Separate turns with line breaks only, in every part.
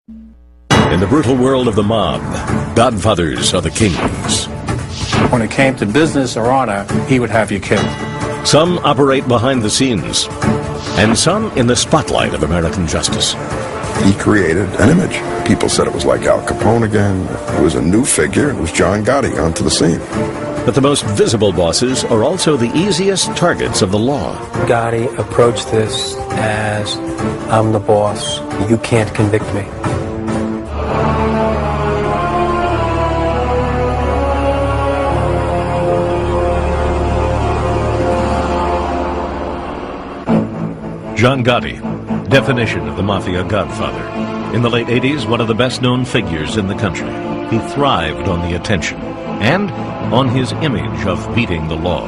In the brutal world of the mob, godfathers are the kings.
When it came to business or honor, he would have you killed.
Some operate behind the scenes, and some in the spotlight of American justice.
He created an image. People said it was like Al Capone again. It was a new figure. It was John Gotti onto the scene.
But the most visible bosses are also the easiest targets of the law.
Gotti approached this as, I'm the boss. You can't convict me.
John Gotti, definition of the Mafia godfather. In the late 80s, one of the best-known figures in the country. He thrived on the attention and on his image of beating the law.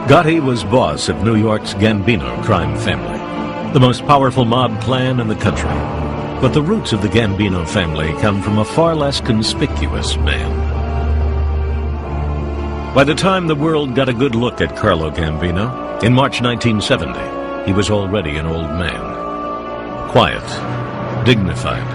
Gotti was boss of New York's Gambino crime family, the most powerful mob clan in the country. But the roots of the Gambino family come from a far less conspicuous man. By the time the world got a good look at Carlo Gambino, in March 1970, he was already an old man. Quiet, dignified,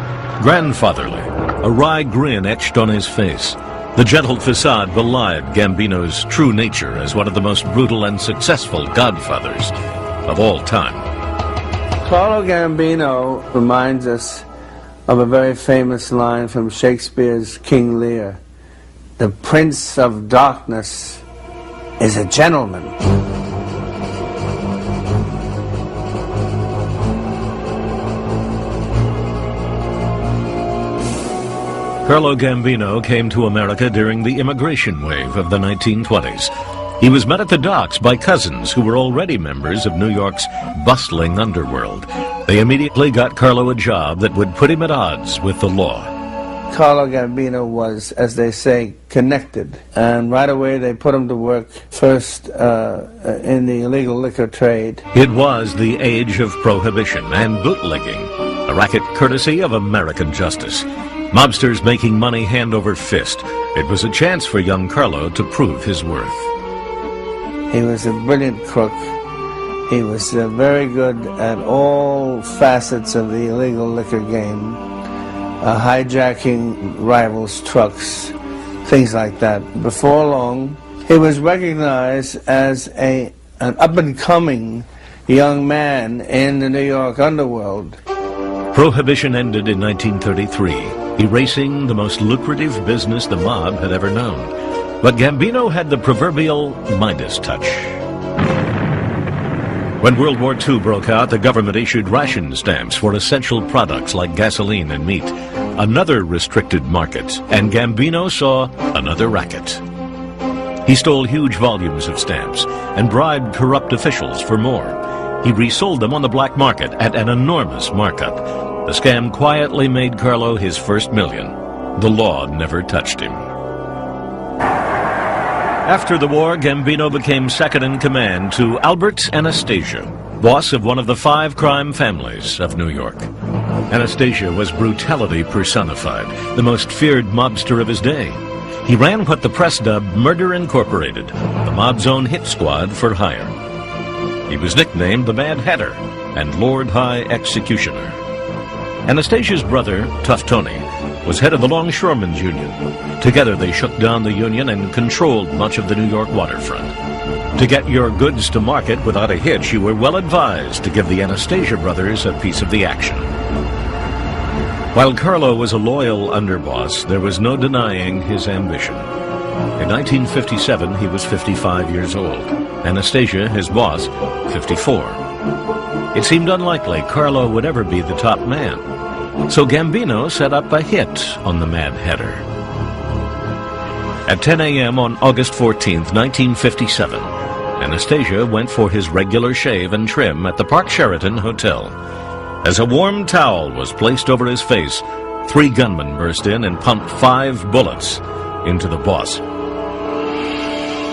grandfatherly, a wry grin etched on his face. The gentle facade belied Gambino's true nature as one of the most brutal and successful godfathers of all time.
Carlo Gambino reminds us of a very famous line from Shakespeare's King Lear. The Prince of Darkness is a gentleman.
Carlo Gambino came to America during the immigration wave of the 1920s. He was met at the docks by cousins who were already members of New York's bustling underworld. They immediately got Carlo a job that would put him at odds with the law.
Carlo Gambino was, as they say, connected. And right away they put him to work first in the illegal liquor trade.
It was the age of prohibition and bootlegging, a racket courtesy of American justice. Mobsters making money hand over fist. It was a chance for young Carlo to prove his worth.
He was a brilliant crook. He was very good at all facets of the illegal liquor game, hijacking rivals' trucks, things like that. Before long, he was recognized as an up-and-coming young man in the New York underworld.
Prohibition ended in 1933. Erasing the most lucrative business the mob had ever known. But Gambino had the proverbial Midas touch. When World War II broke out, the government issued ration stamps for essential products like gasoline and meat. Another restricted market, and Gambino saw another racket. He stole huge volumes of stamps and bribed corrupt officials for more. He resold them on the black market at an enormous markup. The scam quietly made Carlo his first million. The law never touched him. After the war, Gambino became second in command to Albert Anastasia, boss of one of the 5 crime families of New York. Anastasia was brutality personified, the most feared mobster of his day. He ran what the press dubbed Murder Incorporated, the mob's own hit squad for hire. He was nicknamed the Mad Hatter and Lord High Executioner. Anastasia's brother, Tough Tony, was head of the Longshoremen's Union. Together they shook down the union and controlled much of the New York waterfront. To get your goods to market without a hitch, you were well advised to give the Anastasia brothers a piece of the action. While Carlo was a loyal underboss, there was no denying his ambition. In 1957, he was 55 years old. Anastasia, his boss, 54. It seemed unlikely Carlo would ever be the top man. So Gambino set up a hit on the Mad Hatter. At 10 a.m. on August 14th, 1957, Anastasia went for his regular shave and trim at the Park Sheraton Hotel. As a warm towel was placed over his face, 3 gunmen burst in and pumped 5 bullets into the boss.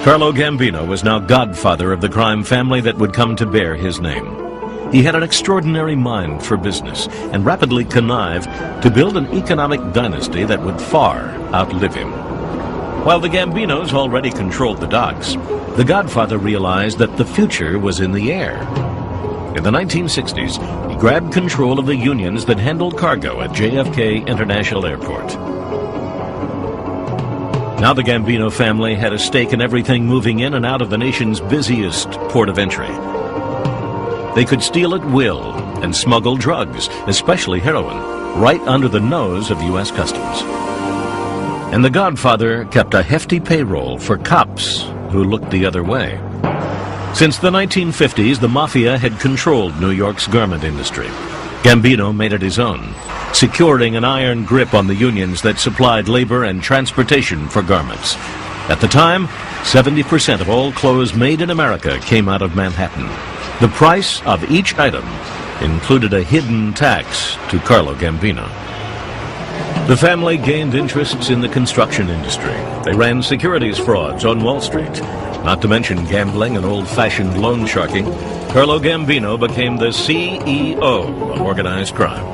Carlo Gambino was now godfather of the crime family that would come to bear his name. He had an extraordinary mind for business and rapidly connived to build an economic dynasty that would far outlive him. While the Gambinos already controlled the docks, the Godfather realized that the future was in the air. In the 1960s, he grabbed control of the unions that handled cargo at JFK International Airport. Now the Gambino family had a stake in everything moving in and out of the nation's busiest port of entry. They could steal at will and smuggle drugs, especially heroin, right under the nose of U.S. Customs. And the Godfather kept a hefty payroll for cops who looked the other way. Since the 1950s, the Mafia had controlled New York's garment industry. Gambino made it his own, securing an iron grip on the unions that supplied labor and transportation for garments. At the time, 70% of all clothes made in America came out of Manhattan. The price of each item included a hidden tax to Carlo Gambino. The family gained interests in the construction industry. They ran securities frauds on Wall Street. Not to mention gambling and old-fashioned loan sharking, Carlo Gambino became the CEO of organized crime.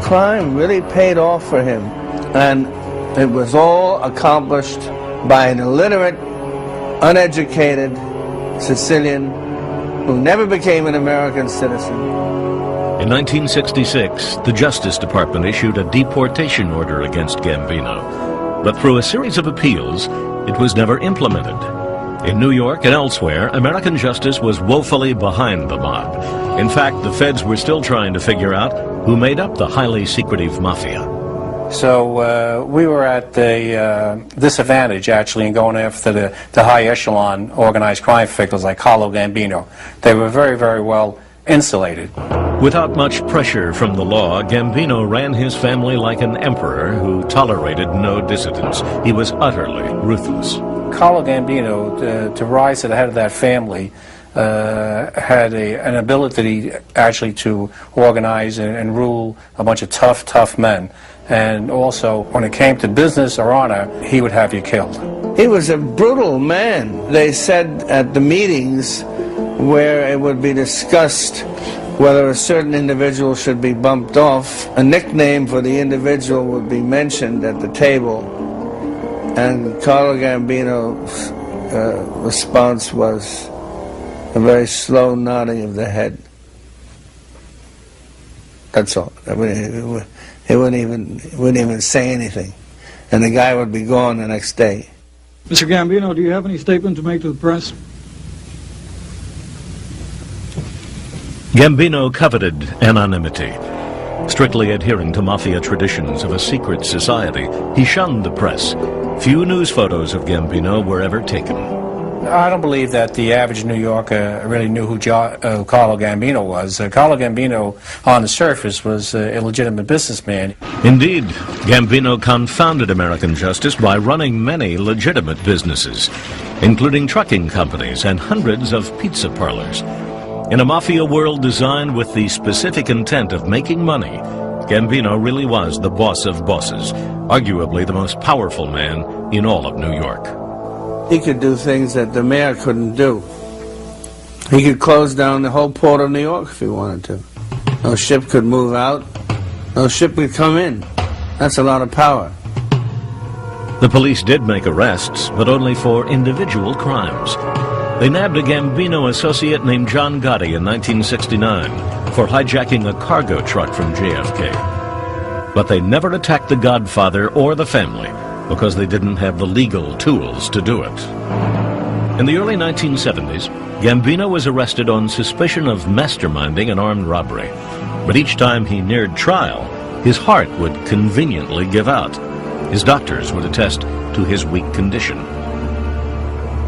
Crime really paid off for him, and it was all accomplished by an illiterate, uneducated Sicilian who never became an American citizen.
In 1966, the Justice Department issued a deportation order against Gambino, but through a series of appeals, it was never implemented. In New York and elsewhere, American justice was woefully behind the mob. In fact, the feds were still trying to figure out who made up the highly secretive Mafia.
So we were at the disadvantage, actually, in going after the high echelon organized crime figures like Carlo Gambino. They were very, very well insulated.
Without much pressure from the law, Gambino ran his family like an emperor who tolerated no dissidents. He was utterly ruthless.
Carlo Gambino, to rise to the head of that family, had an ability actually to organize and rule a bunch of tough men. And also, when it came to business or honor, he would have you killed.
He was a brutal man. They said at the meetings where it would be discussed whether a certain individual should be bumped off, a nickname for the individual would be mentioned at the table. And Carlo Gambino's response was a very slow nodding of the head. That's all. He wouldn't even say anything. And the guy would be gone the next day.
Mr. Gambino, do you have any statement to make to the press?
Gambino coveted anonymity. Strictly adhering to Mafia traditions of a secret society, he shunned the press. Few news photos of Gambino were ever taken.
I don't believe that the average New Yorker really knew who Carlo Gambino was. Carlo Gambino, on the surface, was a legitimate businessman.
Indeed, Gambino confounded American justice by running many legitimate businesses, including trucking companies and hundreds of pizza parlors. In a Mafia world designed with the specific intent of making money, Gambino really was the boss of bosses, arguably the most powerful man in all of New York.
He could do things that the mayor couldn't do. He could close down the whole port of New York if he wanted to. No ship could move out. No ship could come in. That's a lot of power.
The police did make arrests, but only for individual crimes. They nabbed a Gambino associate named John Gotti in 1969 for hijacking a cargo truck from JFK. But they never attacked the Godfather or the family because they didn't have the legal tools to do it. In the early 1970s, Gambino was arrested on suspicion of masterminding an armed robbery. But each time he neared trial, his heart would conveniently give out. His doctors would attest to his weak condition.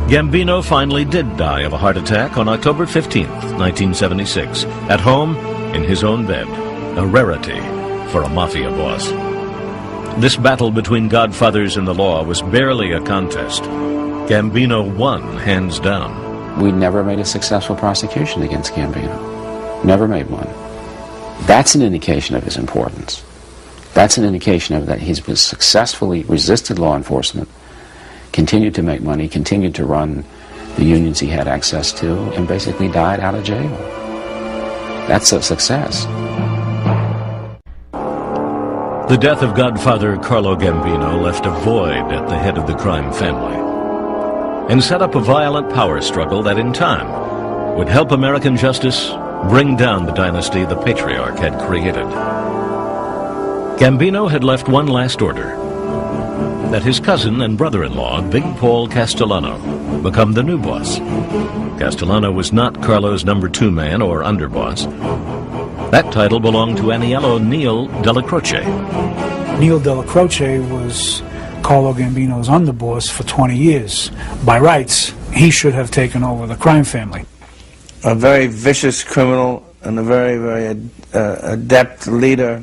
Gambino finally did die of a heart attack on October 15th, 1976, at home in his own bed, a rarity for a Mafia boss. This battle between godfathers and the law was barely a contest. Gambino won, hands down.
We never made a successful prosecution against Gambino. Never made one. That's an indication of his importance. That's an indication of that he was successfully resisted law enforcement, continued to make money, continued to run the unions he had access to, and basically died out of jail. That's a success.
The death of Godfather Carlo Gambino left a void at the head of the crime family and set up a violent power struggle that in time would help American justice bring down the dynasty the patriarch had created. Gambino had left one last order, that his cousin and brother-in-law, Big Paul Castellano, become the new boss. Castellano was not Carlo's #2 man or underboss. That title belonged to Aniello Neil Della Croce.
Neil Della Croce was Carlo Gambino's underboss for 20 years. By rights, he should have taken over the crime family.
A very vicious criminal and a very, very adept leader,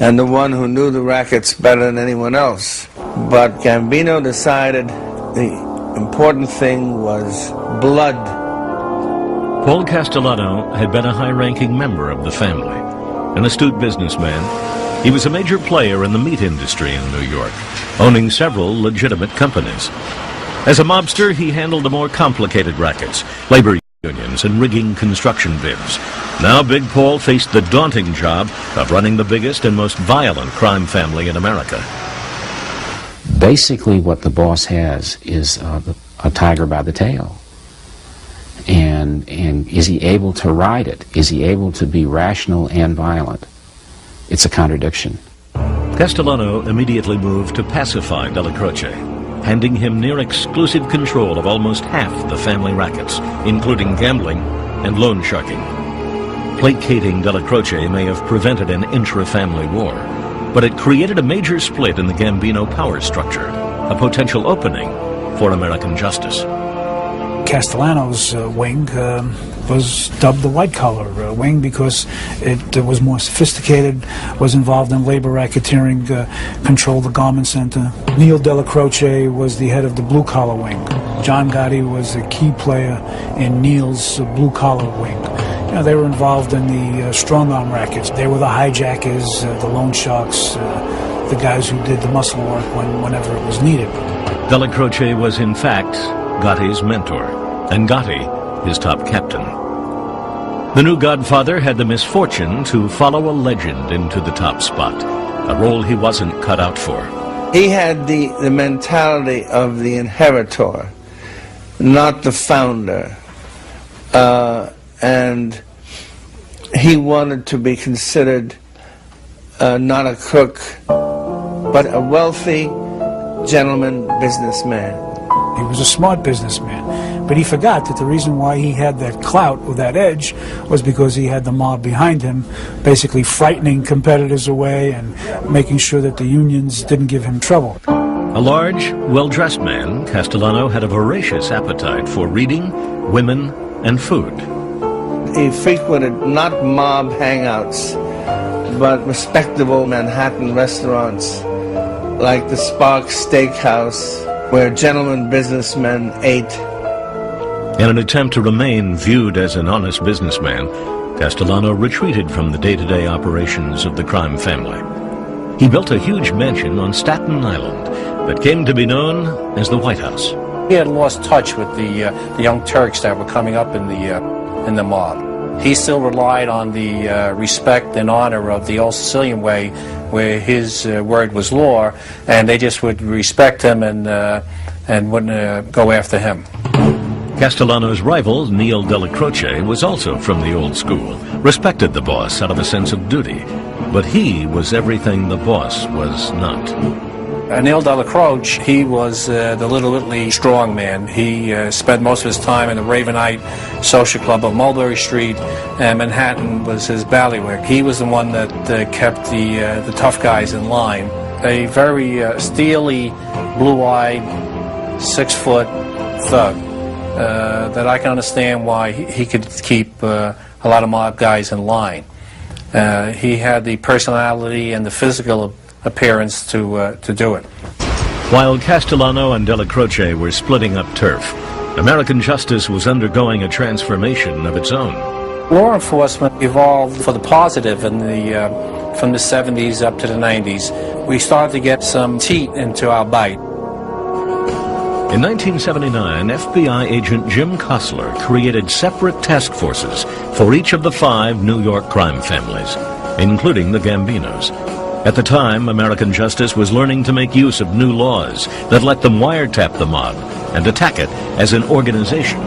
and the one who knew the rackets better than anyone else. But Gambino decided the important thing was blood.
Paul Castellano had been a high-ranking member of the family, an astute businessman. He was a major player in the meat industry in New York, owning several legitimate companies. As a mobster, he handled the more complicated rackets, labor unions, and rigging construction bids. Now Big Paul faced the daunting job of running the biggest and most violent crime family in America.
Basically, what the boss has is a tiger by the tail. And is he able to ride it? Is he able to be rational and violent? It's a contradiction.
Castellano immediately moved to pacify Della Croce, handing him near-exclusive control of almost half the family rackets, including gambling and loan sharking. Placating Della Croce may have prevented an intra-family war, but it created a major split in the Gambino power structure, a potential opening for American justice.
Castellano's wing was dubbed the white-collar wing because it was more sophisticated, was involved in labor racketeering, controlled the garment center. Neil Della Croce was the head of the blue-collar wing. John Gotti was a key player in Neil's blue-collar wing. You know, they were involved in the strong-arm rackets. They were the hijackers, the loan sharks, the guys who did the muscle work whenever it was needed.
Della Croce was, in fact, Gotti's mentor, and Gotti his top captain. The new godfather had the misfortune to follow a legend into the top spot, a role he wasn't cut out for.
He had the mentality of the inheritor, not the founder. And he wanted to be considered not a crook, but a wealthy gentleman businessman.
He was a smart businessman, but he forgot that the reason why he had that clout or that edge was because he had the mob behind him, basically frightening competitors away and making sure that the unions didn't give him trouble.
A large, well-dressed man, Castellano had a voracious appetite for reading, women, and food.
He frequented not mob hangouts, but respectable Manhattan restaurants like the Spark Steakhouse, where gentlemen businessmen ate.
In an attempt to remain viewed as an honest businessman, Castellano retreated from the day-to-day operations of the crime family. He built a huge mansion on Staten Island that came to be known as the White House.
He had lost touch with the young Turks that were coming up in the mob. He still relied on the respect and honor of the old Sicilian way, where his word was law, and they just would respect him and wouldn't go after him.
Castellano's rival, Neil Della Croce, was also from the old school, respected the boss out of a sense of duty, but he was everything the boss was not.
Neil Della Croce, he was the Little Italy strong man. He spent most of his time in the Ravenite social club on Mulberry Street, and Manhattan was his bailiwick. He was the one that kept the tough guys in line. A very steely, blue-eyed, 6-foot thug that I can understand why he could keep a lot of mob guys in line. He had the personality and the physical appearance to do it.
While Castellano and Della Croce were splitting up turf, American justice was undergoing a transformation of its own.
Law enforcement evolved for the positive in from the 70s up to the 90s. We started to get some teeth into our bite.
In 1979, FBI agent Jim Kostler created separate task forces for each of the 5 New York crime families, including the Gambinos. At the time, American justice was learning to make use of new laws that let them wiretap the mob and attack it as an organization.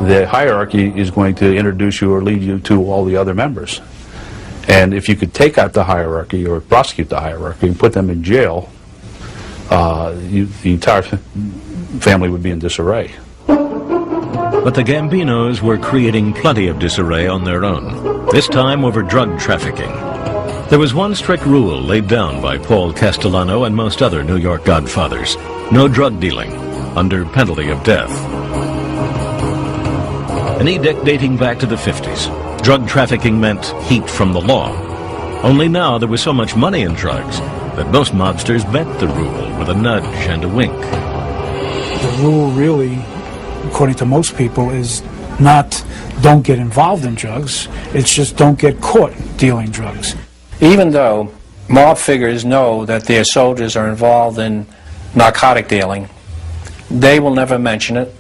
the hierarchy is going to introduce you or lead you to all the other members. And if you could take out the hierarchy or prosecute the hierarchy and put them in jail, the entire family would be in disarray.
But the Gambinos were creating plenty of disarray on their own, this time over drug trafficking. There was one strict rule laid down by Paul Castellano and most other New York godfathers: no drug dealing, under penalty of death. An edict dating back to the 50s. Drug trafficking meant heat from the law. Only now there was so much money in drugs that most mobsters bent the rule with a nudge and a wink.
The rule really, according to most people, is not don't get involved in drugs. It's just don't get caught dealing drugs.
Even though mob figures know that their soldiers are involved in narcotic dealing, they will never mention it.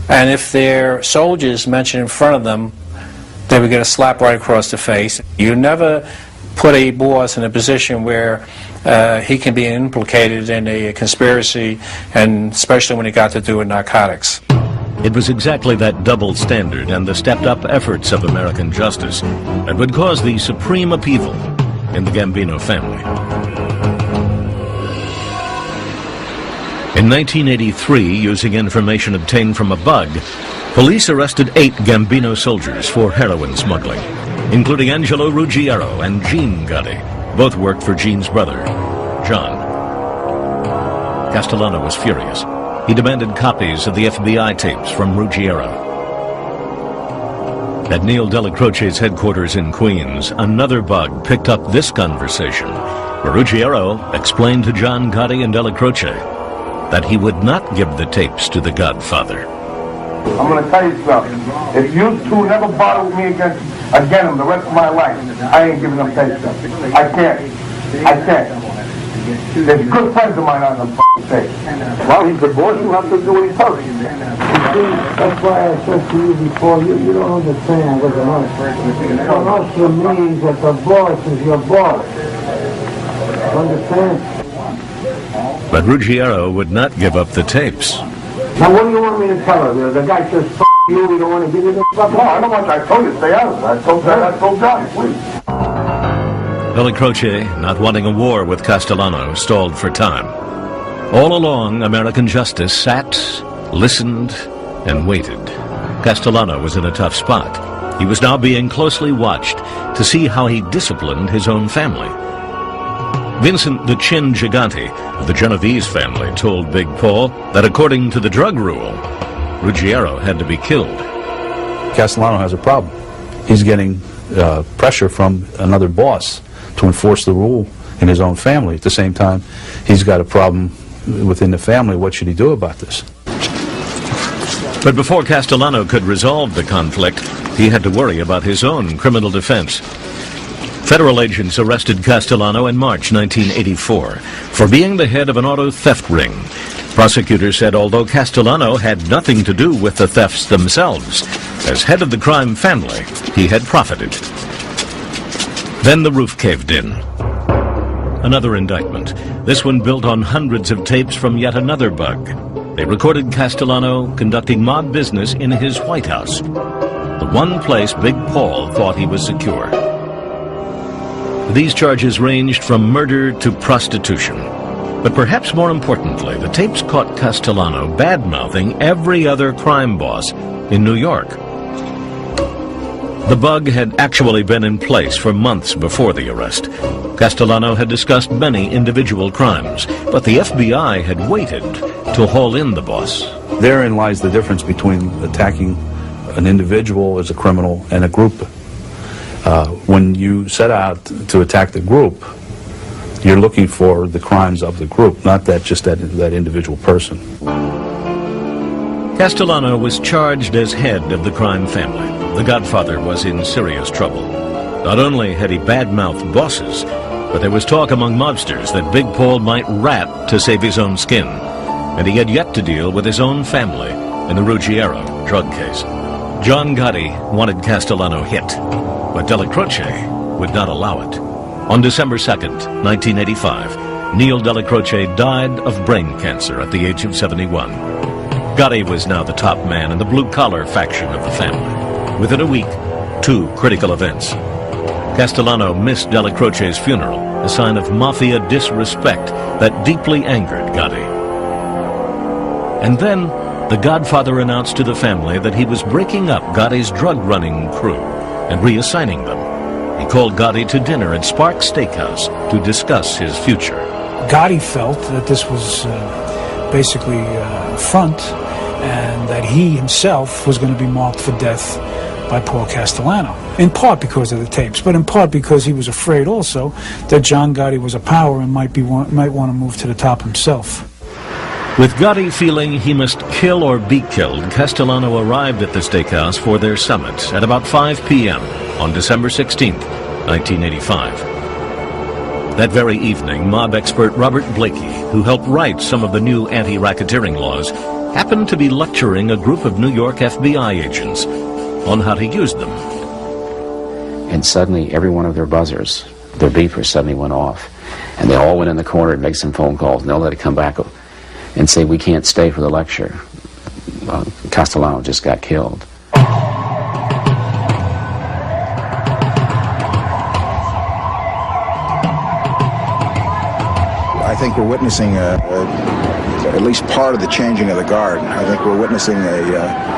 And if their soldiers mention it in front of them, they would get a slap right across the face. You never put a boss in a position where he can be implicated in a conspiracy, and especially when it got to do with narcotics.
It was exactly that double standard and the stepped-up efforts of American justice that would cause the supreme upheaval in the Gambino family. In 1983, using information obtained from a bug, police arrested 8 Gambino soldiers for heroin smuggling, including Angelo Ruggiero and Gene Gotti. Both worked for Gene's brother, John. Castellano was furious. He demanded copies of the FBI tapes from Ruggiero. At Neil Delacroce's headquarters in Queens, another bug picked up this conversation, where Ruggiero explained to John Gotti and Delacroce that he would not give the tapes to the Godfather.
I'm going to tell you something. If you two never bother with me again the rest of my life, I ain't giving them tapes. I can't. There's good friends of mine on them tapes. Well, he's the boss. You have to do what he tells you.
That's why I said to you before, you don't understand what an usher means that the boss is your boss. Understand?
But Ruggiero would not give up the tapes.
Now, what do you want me to tell her? The guy says, F*** you, we don't want to give you the fuck.
No, I don't want that. I told you, stay out of it. I told Johnny, please.
Delacroce, not wanting a war with Castellano, stalled for time. All along, American justice sat, listened, and waited. Castellano was in a tough spot. He was now being closely watched to see how he disciplined his own family. Vincent the Chin Gigante of the Genovese family told Big Paul that according to the drug rule, Ruggiero had to be killed.
Castellano has a problem. He's getting pressure from another boss to enforce the rule in his own family. At the same time, he's got a problem within the family. What should he do about this?
But before Castellano could resolve the conflict, he had to worry about his own criminal defense. Federal agents arrested Castellano in March 1984 for being the head of an auto theft ring. Prosecutors said although Castellano had nothing to do with the thefts themselves, as head of the crime family, he had profited. Then the roof caved in. Another indictment, this one built on hundreds of tapes from yet another bug. They recorded Castellano conducting mob business in his White House, the one place Big Paul thought he was secure. These charges ranged from murder to prostitution. But perhaps more importantly, the tapes caught Castellano bad-mouthing every other crime boss in New York. The bug had actually been in place for months before the arrest. Castellano had discussed many individual crimes, but the FBI had waited to haul in the boss.
Therein lies the difference between attacking an individual as a criminal and a group. When you set out to attack the group, you're looking for the crimes of the group, not just that individual person.
Castellano was charged as head of the crime family. The Godfather was in serious trouble. Not only had he bad-mouthed bosses, but there was talk among mobsters that Big Paul might rat to save his own skin. And he had yet to deal with his own family in the Ruggiero drug case. John Gotti wanted Castellano hit, but Delacroce would not allow it. On December 2nd, 1985, Neil Delacroce died of brain cancer at the age of 71. Gotti was now the top man in the blue-collar faction of the family. Within a week, two critical events. Castellano missed Della Croce's funeral, a sign of Mafia disrespect that deeply angered Gotti. And then, the Godfather announced to the family that he was breaking up Gotti's drug-running crew and reassigning them. He called Gotti to dinner at Sparks Steakhouse to discuss his future.
Gotti felt that this was basically a front, and that he himself was going to be marked for death by Paul Castellano. In part because of the tapes, but in part because he was afraid also that John Gotti was a power and might want to move to the top himself.
With Gotti feeling he must kill or be killed, Castellano arrived at the steakhouse for their summit at about 5 p.m. on December 16th, 1985. That very evening, mob expert Robert Blakey, who helped write some of the new anti-racketeering laws, happened to be lecturing a group of New York FBI agents on how to use them.
And suddenly, every one of their buzzers, their beepers suddenly went off. And they all went in the corner and made some phone calls, and they'll let it come back and say, we can't stay for the lecture. Castellano just got killed.
I think we're witnessing at least part of the changing of the guard. I think we're witnessing a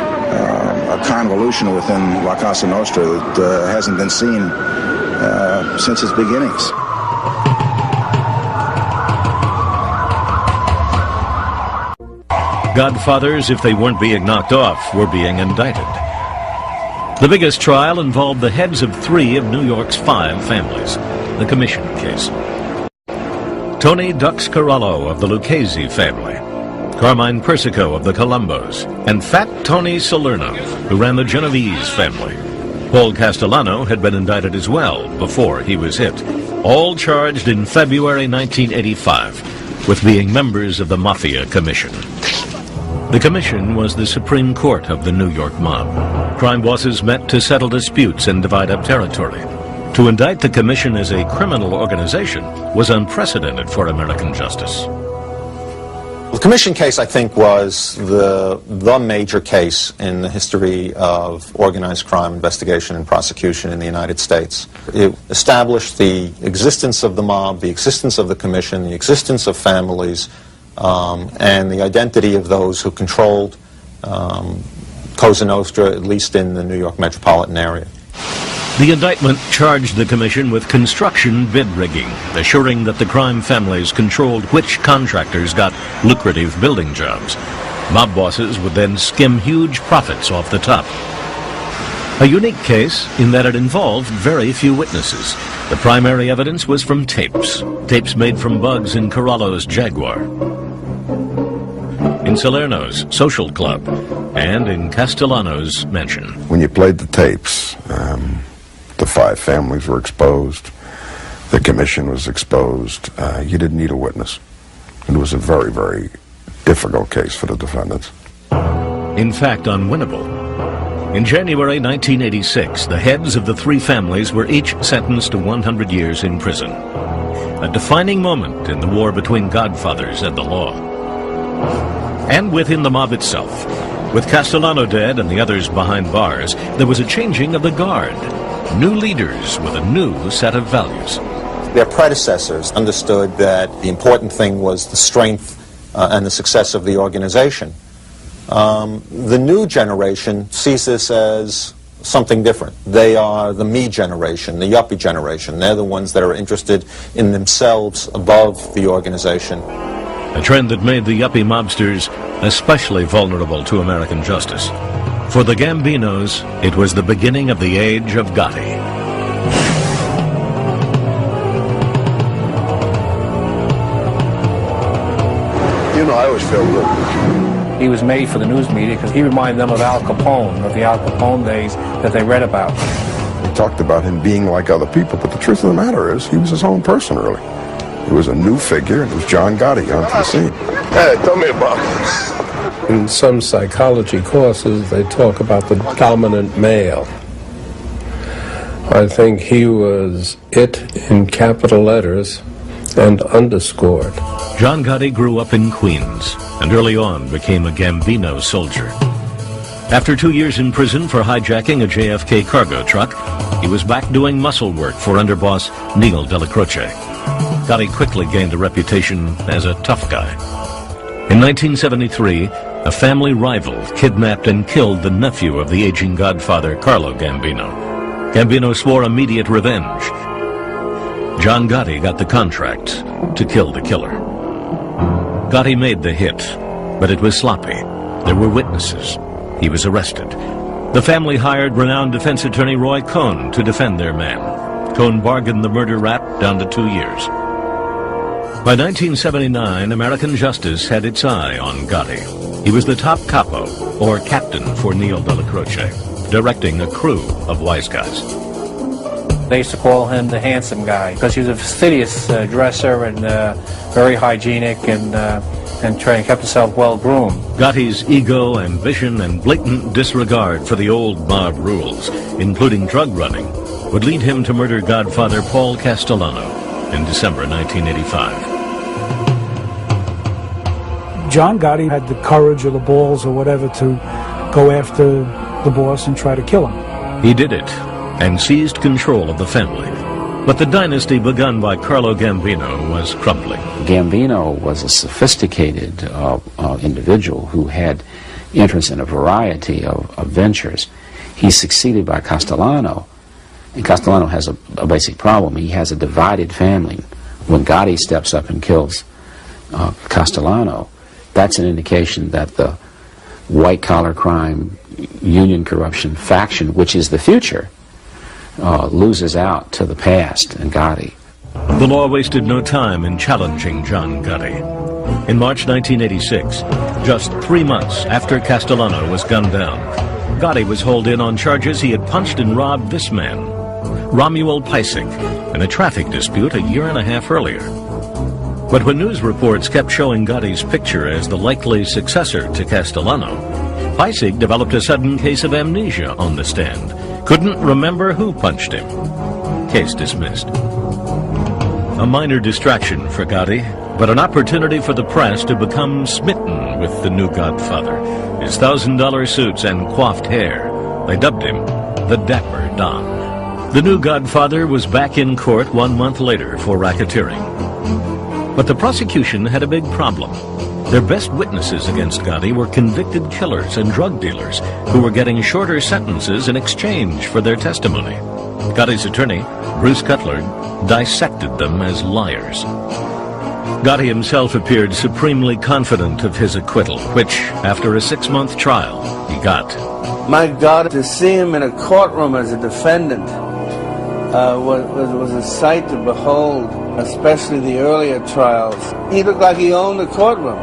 convolution within La Cosa Nostra that hasn't been seen since its beginnings.
Godfathers, if they weren't being knocked off, were being indicted. The biggest trial involved the heads of 3 of New York's 5 families, the Commission case. Tony Dux Corallo of the Lucchese family, Carmine Persico of the Colombos, and Fat Tony Salerno, who ran the Genovese family. Paul Castellano had been indicted as well before he was hit, all charged in February 1985 with being members of the Mafia Commission. The Commission was the Supreme Court of the New York mob. Crime bosses met to settle disputes and divide up territory. To indict the Commission as a criminal organization was unprecedented for American justice.
The Commission case, I think, was the major case in the history of organized crime investigation and prosecution in the United States. It established the existence of the mob, the existence of the Commission, the existence of families, and the identity of those who controlled Cosa Nostra, at least in the New York metropolitan area.
The indictment charged the Commission with construction bid rigging, assuring that the crime families controlled which contractors got lucrative building jobs. Mob bosses would then skim huge profits off the top. A unique case in that it involved very few witnesses. The primary evidence was from tapes made from bugs in Corallo's Jaguar, in Salerno's social club, and in Castellano's mansion.
When you played the tapes, the 5 families were exposed, the Commission was exposed. You didn't need a witness. It was a very, very difficult case for the defendants.
In fact, unwinnable. In January 1986, the heads of the 3 families were each sentenced to 100 years in prison. A defining moment in the war between godfathers and the law. And within the mob itself. With Castellano dead and the others behind bars, there was a changing of the guard. New leaders with a new set of values.
Their predecessors understood that the important thing was the strength and the success of the organization. The new generation sees this as something different. They are the me generation, the yuppie generation. They're the ones that are interested in themselves above the organization.
A trend that made the yuppie mobsters especially vulnerable to American justice. For the Gambinos, it was the beginning of the age of Gotti.
You know, I always feel good.
He was made for the news media because he reminded them of Al Capone, of the Al Capone days that they read about.
They talked about him being like other people, but the truth of the matter is he was his own person, really. He was a new figure, and it was John Gotti onto the scene. Hey, tell me about it.
In some psychology courses, they talk about the dominant male. I think he was it in capital letters, and underscored.
John Gotti grew up in Queens and early on became a Gambino soldier. After 2 years in prison for hijacking a JFK cargo truck, he was back doing muscle work for underboss Neil Della Croce. Gotti quickly gained a reputation as a tough guy. In 1973, a family rival kidnapped and killed the nephew of the aging godfather, Carlo Gambino. Gambino swore immediate revenge. John Gotti got the contract to kill the killer. Gotti made the hit, but it was sloppy. There were witnesses. He was arrested. The family hired renowned defense attorney Roy Cohn to defend their man. Cohn bargained the murder rap down to 2 years. By 1979, American justice had its eye on Gotti. He was the top capo, or captain, for Neil Della Croce, directing a crew of wise guys.
They used to call him the handsome guy because he was a fastidious dresser and very hygienic and kept himself well groomed.
Gotti's ego, ambition, and blatant disregard for the old mob rules, including drug running, would lead him to murder godfather Paul Castellano in December 1985.
John Gotti had the courage or the balls or whatever to go after the boss and try to kill him.
He did it and seized control of the family. But the dynasty begun by Carlo Gambino was crumbling.
Gambino was a sophisticated individual who had interest in a variety of ventures. He's succeeded by Castellano, and Castellano has a basic problem. He has a divided family. When Gotti steps up and kills Castellano, that's an indication that the white-collar crime, union corruption faction, which is the future, loses out to the past and Gotti.
The law wasted no time in challenging John Gotti. In March 1986, just 3 months after Castellano was gunned down, Gotti was hauled in on charges he had punched and robbed this man, Romuald Peissig, in a traffic dispute a year and a half earlier. But when news reports kept showing Gotti's picture as the likely successor to Castellano, Peissig developed a sudden case of amnesia on the stand. Couldn't remember who punched him. Case dismissed. A minor distraction for Gotti, but an opportunity for the press to become smitten with the new godfather. His $1,000 suits and coiffed hair. They dubbed him the Dapper Don. The new godfather was back in court 1 month later for racketeering. But the prosecution had a big problem. Their best witnesses against Gotti were convicted killers and drug dealers who were getting shorter sentences in exchange for their testimony. Gotti's attorney, Bruce Cutler, dissected them as liars. Gotti himself appeared supremely confident of his acquittal, which, after a 6-month trial, he got.
My God, to see him in a courtroom as a defendant was a sight to behold, especially the earlier trials. He looked like he owned the courtroom.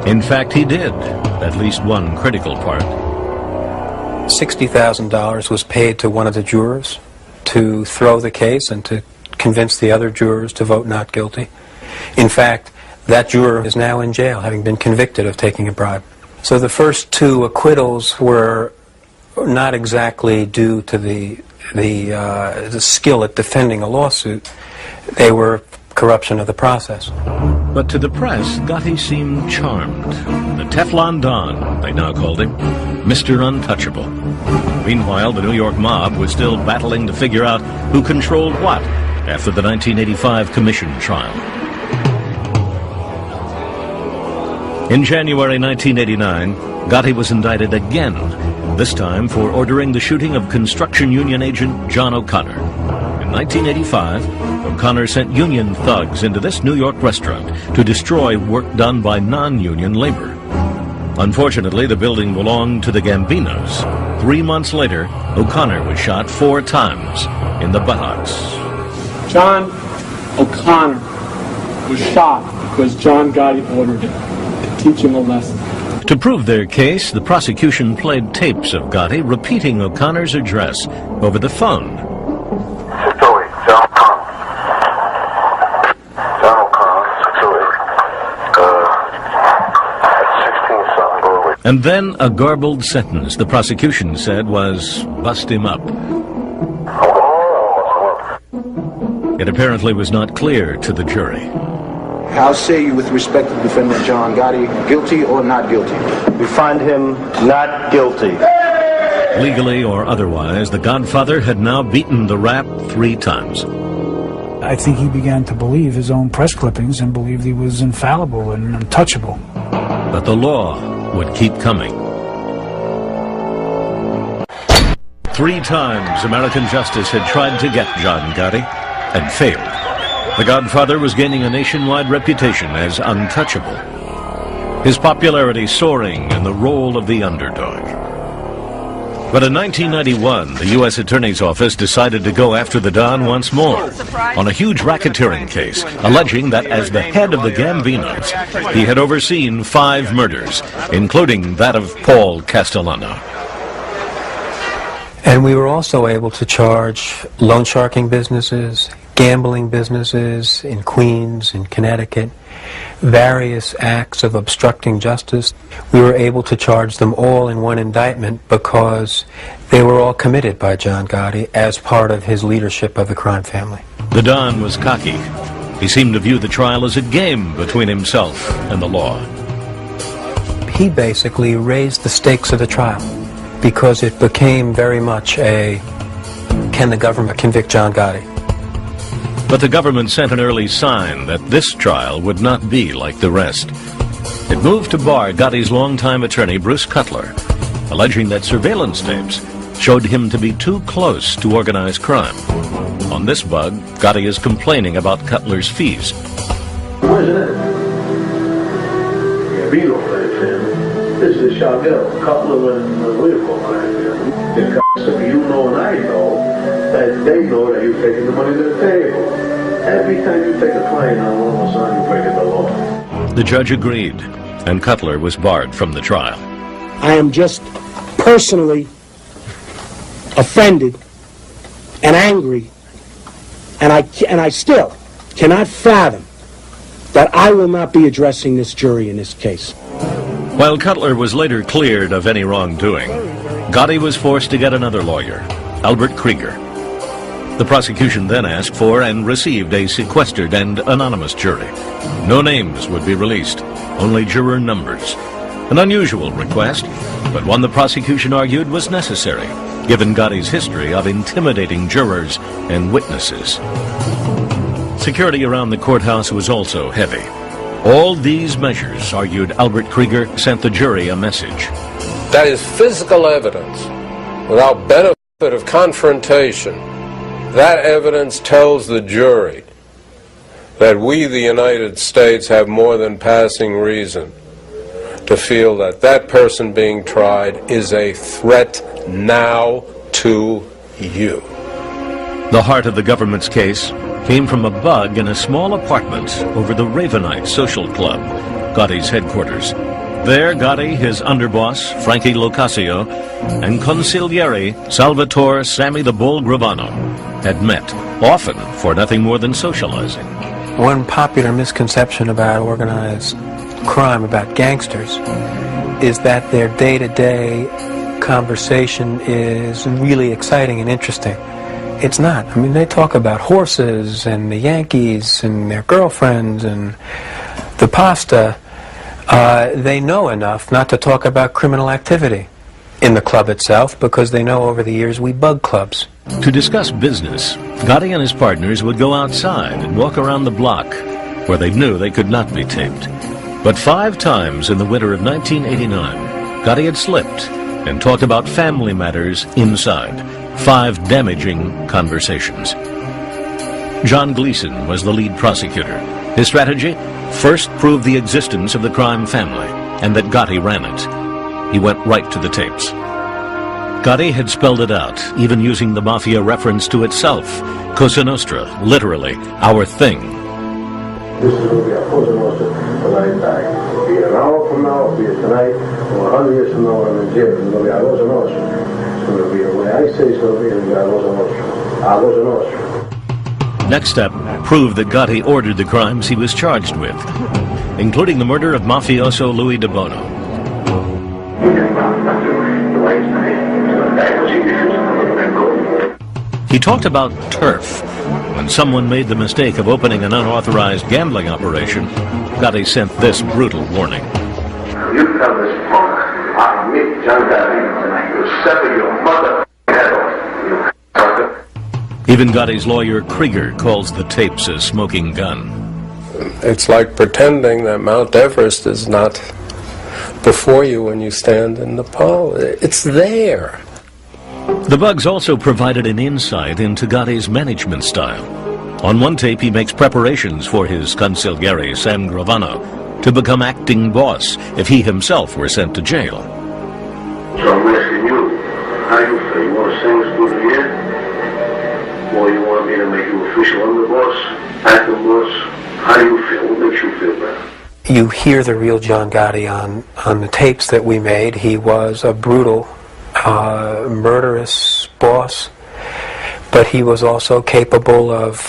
In fact, he did, at least one critical part.
$60,000 was paid to one of the jurors to throw the case and to convince the other jurors to vote not guilty. In fact, that juror is now in jail, having been convicted of taking a bribe. So the first 2 acquittals were not exactly due to the skill at defending a lawsuit. They were corruption of the process.
But to the press, Gotti seemed charmed. The Teflon Don, they now called him, Mr. Untouchable. Meanwhile, the New York mob was still battling to figure out who controlled what after the 1985 commission trial. In January 1989, Gotti was indicted again, this time for ordering the shooting of construction union agent John O'Connor. In 1985, O'Connor sent union thugs into this New York restaurant to destroy work done by non-union labor. Unfortunately, the building belonged to the Gambinos. 3 months later, O'Connor was shot 4 times in the buttocks.
John O'Connor was shot because John Gotti ordered it to teach him a lesson.
To prove their case, the prosecution played tapes of Gotti repeating O'Connor's address over the phone. And then a garbled sentence the prosecution said was, "Bust him up." it apparently was not clear to the jury.
How say you with respect to defendant John Gotti, guilty or not guilty?
We find him not guilty.
Legally or otherwise, the Godfather had now beaten the rap 3 times.
I think he began to believe his own press clippings and believed he was infallible and untouchable.
But the law would keep coming. 3 times American justice had tried to get John Gotti and failed. The Godfather was gaining a nationwide reputation as untouchable, his popularity soaring in the role of the underdog. But in 1991, the U.S. Attorney's Office decided to go after the Don once more on a huge racketeering case, alleging that as the head of the Gambinos, he had overseen 5 murders, including that of Paul Castellano.
And we were also able to charge loan sharking businesses, gambling businesses in Queens, in Connecticut, various acts of obstructing justice. We were able to charge them all in one indictment because they were all committed by John Gotti as part of his leadership of the crime family.
The Don was cocky. He seemed to view the trial as a game between himself and the law.
He basically raised the stakes of the trial because it became very much a, can the government convict John Gotti?
But the government sent an early sign that this trial would not be like the rest. It moved to bar Gotti's longtime attorney, Bruce Cutler, alleging that surveillance tapes showed him to be too close to organized crime. On this bug, Gotti is complaining about Cutler's fees.
This is Chagall, Cutler and Leopold. You know and I know that they know that you're taking the money to the table. Every time you take a client on one of us, you're breaking the law.
The judge agreed, and Cutler was barred from the trial.
I am just personally offended and angry, and I still cannot fathom that I will not be addressing this jury in this case.
While Cutler was later cleared of any wrongdoing, Gotti was forced to get another lawyer, Albert Krieger. The prosecution then asked for and received a sequestered and anonymous jury. No names would be released, only juror numbers. An unusual request, but one the prosecution argued was necessary, given Gotti's history of intimidating jurors and witnesses. Security around the courthouse was also heavy. All these measures, argued Albert Krieger, sent the jury a message.
That is physical evidence without benefit of confrontation. That evidence tells the jury that we, the United States, have more than passing reason to feel that that person being tried is a threat now to you.
The heart of the government's case came from a bug in a small apartment over the Ravenite Social Club, Gotti's headquarters. There, Gotti, his underboss, Frankie Locascio, and consigliere Salvatore Sammy the Bull Gravano had met, often for nothing more than socializing.
One popular misconception about organized crime, about gangsters, is that their day-to-day conversation is really exciting and interesting. It's not. I mean, they talk about horses and the Yankees and their girlfriends and the pasta. They know enough not to talk about criminal activity in the club itself because they know over the years we bug clubs.
To discuss business, Gotti and his partners would go outside and walk around the block where they knew they could not be taped. But 5 times in the winter of 1989, Gotti had slipped and talked about family matters inside. 5 damaging conversations. John Gleason was the lead prosecutor. His strategy? First prove the existence of the crime family and that Gotti ran it. He went right to the tapes. Gotti had spelled it out, even using the Mafia reference to itself. Cosa Nostra, literally, our thing.
This is going to be a Cosa Nostra when I die. Be it an hour from now, be it tonight, or 100 years from now when I'm in jail. It's going to be a Cosa Nostra. It's going to be the way I say it's going to be, it's going to be a Cosa Nostra. A Cosa Nostra.
Next step, prove that Gotti ordered the crimes he was charged with, including the murder of mafioso Louis De Bono. He talked about turf, When someone made the mistake of opening an unauthorized gambling operation, Gotti sent this brutal warning.
You tell this punk, I'm me, John Gotti, you'll sever your mother head off, you sucker.
Even Gotti's lawyer Krieger calls the tapes a smoking gun.
It's like pretending that Mount Everest is not before you when you stand in Nepal. It's there.
The bugs also provided an insight into Gotti's management style. On one tape, he makes preparations for his consigliere, Sam Gravano, to become acting boss if he himself were sent to jail.
So I'm asking you, how you feel? You want to sing us through the year? Or you want me to make you official underboss, acting boss? How do you feel? What makes you feel better?
You hear the real John Gotti on the tapes that we made. He was a brutal, murderous boss, but he was also capable of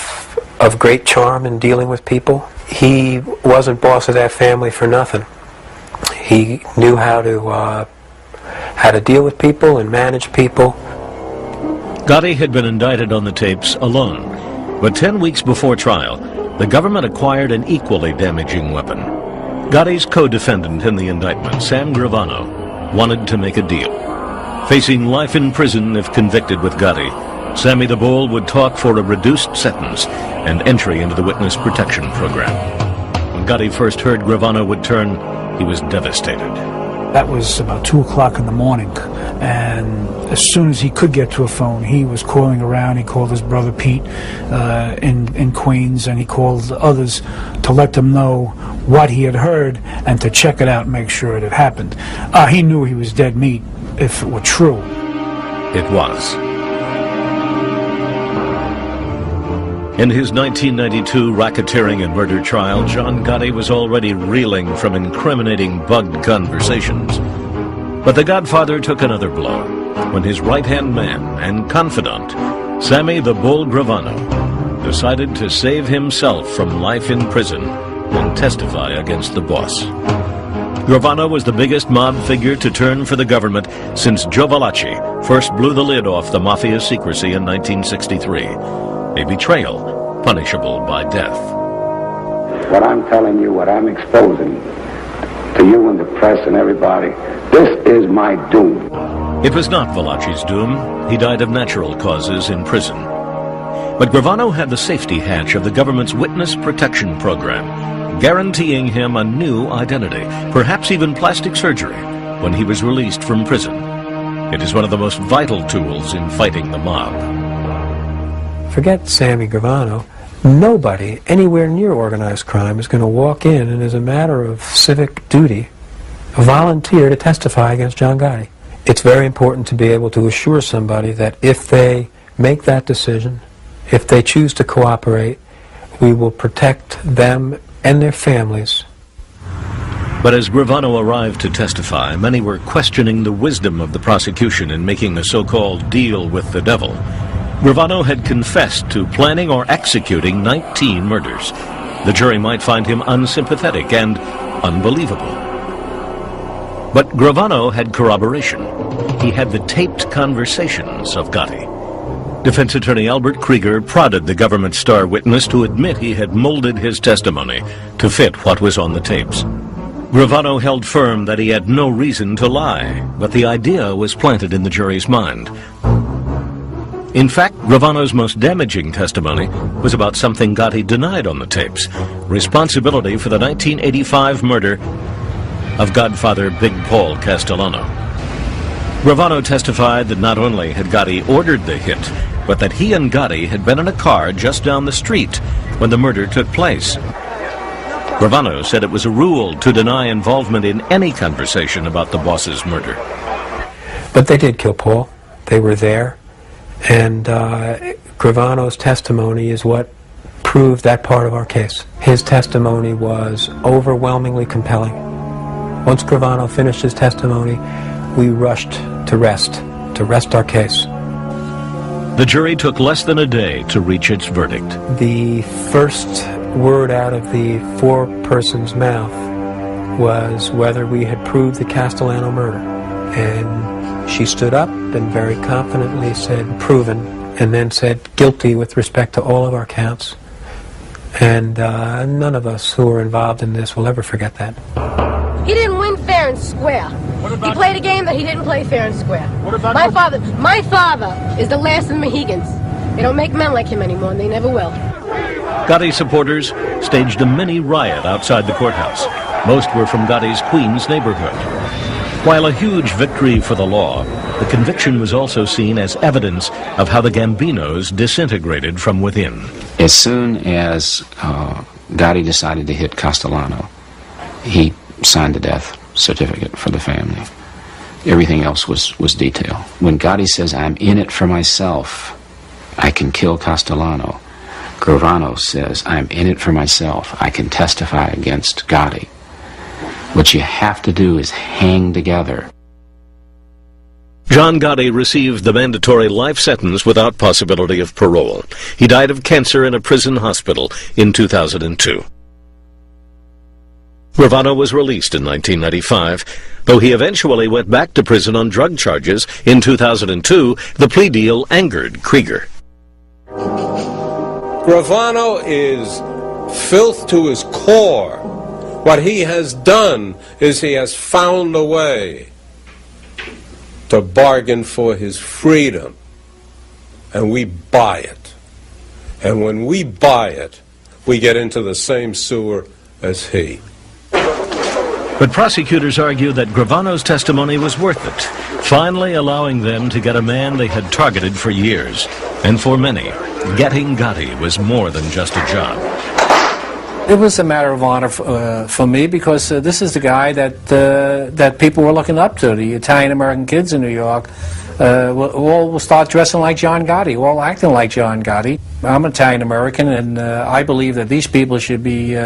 great charm in dealing with people. He wasn't boss of that family for nothing. He knew how to deal with people and manage people.
Gotti had been indicted on the tapes alone, but 10 weeks before trial, the government acquired an equally damaging weapon. Gotti's co-defendant in the indictment, Sam Gravano, wanted to make a deal. Facing life in prison if convicted with Gotti, Sammy the Bull would talk for a reduced sentence and entry into the witness protection program. When Gotti first heard Gravano would turn, he was devastated.
That was about 2 o'clock in the morning, and as soon as he could get to a phone, he was calling around. He called his brother Pete in Queens, and he called others to let them know what he had heard and to check it out and make sure it had happened. He knew he was dead meat if it were true.
It was. In his 1992 racketeering and murder trial, John Gotti was already reeling from incriminating bugged conversations. But the Godfather took another blow when his right-hand man and confidant, Sammy the Bull Gravano, decided to save himself from life in prison and testify against the boss. Gravano was the biggest mob figure to turn for the government since Joe Valachi first blew the lid off the Mafia's secrecy in 1963. A betrayal punishable by death.
What I'm telling you, what I'm exposing to you and the press and everybody, this is my doom.
It was not Valachi's doom. He died of natural causes in prison. But Gravano had the safety hatch of the government's witness protection program, guaranteeing him a new identity, perhaps even plastic surgery, when he was released from prison. It is one of the most vital tools in fighting the mob.
Forget Sammy Gravano. Nobody anywhere near organized crime is going to walk in and, as a matter of civic duty, volunteer to testify against John Gotti. It's very important to be able to assure somebody that if they make that decision, if they choose to cooperate, we will protect them and their families.
But as Gravano arrived to testify, many were questioning the wisdom of the prosecution in making a so-called deal with the devil. Gravano had confessed to planning or executing 19 murders. The jury might find him unsympathetic and unbelievable. But Gravano had corroboration. He had the taped conversations of Gotti. Defense attorney Albert Krieger prodded the government star witness to admit he had molded his testimony to fit what was on the tapes. Gravano held firm that he had no reason to lie, but the idea was planted in the jury's mind. In fact, Gravano's most damaging testimony was about something Gotti denied on the tapes: responsibility for the 1985 murder of Godfather Big Paul Castellano. Gravano testified that not only had Gotti ordered the hit, but that he and Gotti had been in a car just down the street when the murder took place. Gravano said it was a rule to deny involvement in any conversation about the boss's murder.
But they did kill Paul. They were there. And Gravano's testimony is what proved that part of our case. His testimony was overwhelmingly compelling. Once Gravano finished his testimony, we rushed to rest our case.
The jury took less than a day to reach its verdict.
The first word out of the foreperson's mouth was whether we had proved the Castellano murder. And she stood up and very confidently said, proven, and then said guilty with respect to all of our counts. And none of us who were involved in this will ever forget that.
He didn't win fair and square. He played a game that he didn't play fair and square. My father is the last of the Mohegans. They don't make men like him anymore, and they never will.
Gotti supporters staged a mini riot outside the courthouse. Most were from Gotti's Queens neighborhood. While a huge victory for the law, the conviction was also seen as evidence of how the Gambinos disintegrated from within.
As soon as Gotti decided to hit Castellano, he signed the death certificate for the family. Everything else was detail. When Gotti says, "I'm in it for myself, I can kill Castellano," Gravano says, "I'm in it for myself, I can testify against Gotti." What you have to do is hang together.
John Gotti received the mandatory life sentence without possibility of parole. He died of cancer in a prison hospital in 2002. Gravano was released in 1995, though he eventually went back to prison on drug charges in 2002. The plea deal angered Krieger.
Gravano is filth to his core. What he has done is he has found a way to bargain for his freedom, and we buy it. And when we buy it, we get into the same sewer as he.
But prosecutors argue that Gravano's testimony was worth it, finally allowing them to get a man they had targeted for years. And for many, getting Gotti was more than just a job.
It was a matter of honor for me, because this is the guy that people were looking up to. The Italian-American kids in New York will start dressing like John Gotti, all acting like John Gotti. I'm Italian-American, and I believe that these people should be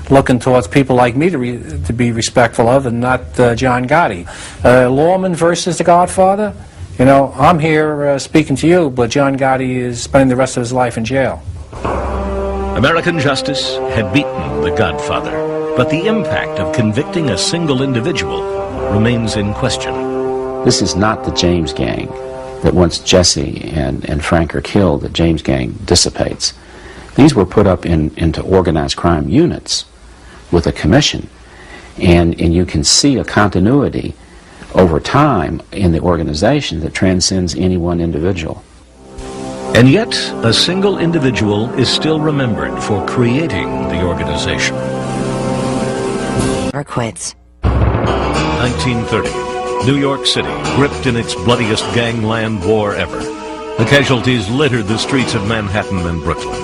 looking towards people like me to be respectful of, and not John Gotti. Lawman versus the Godfather? You know, I'm here speaking to you, but John Gotti is spending the rest of his life in jail.
American justice had beaten the Godfather, but the impact of convicting a single individual remains in question.
This is not the James gang, that once Jesse and Frank are killed, the James gang dissipates. These were put up into organized crime units with a commission, and you can see a continuity over time in the organization that transcends any one individual.
And yet, a single individual is still remembered for creating the organization.
Or quits.
1930, New York City, gripped in its bloodiest gangland war ever. The casualties littered the streets of Manhattan and Brooklyn.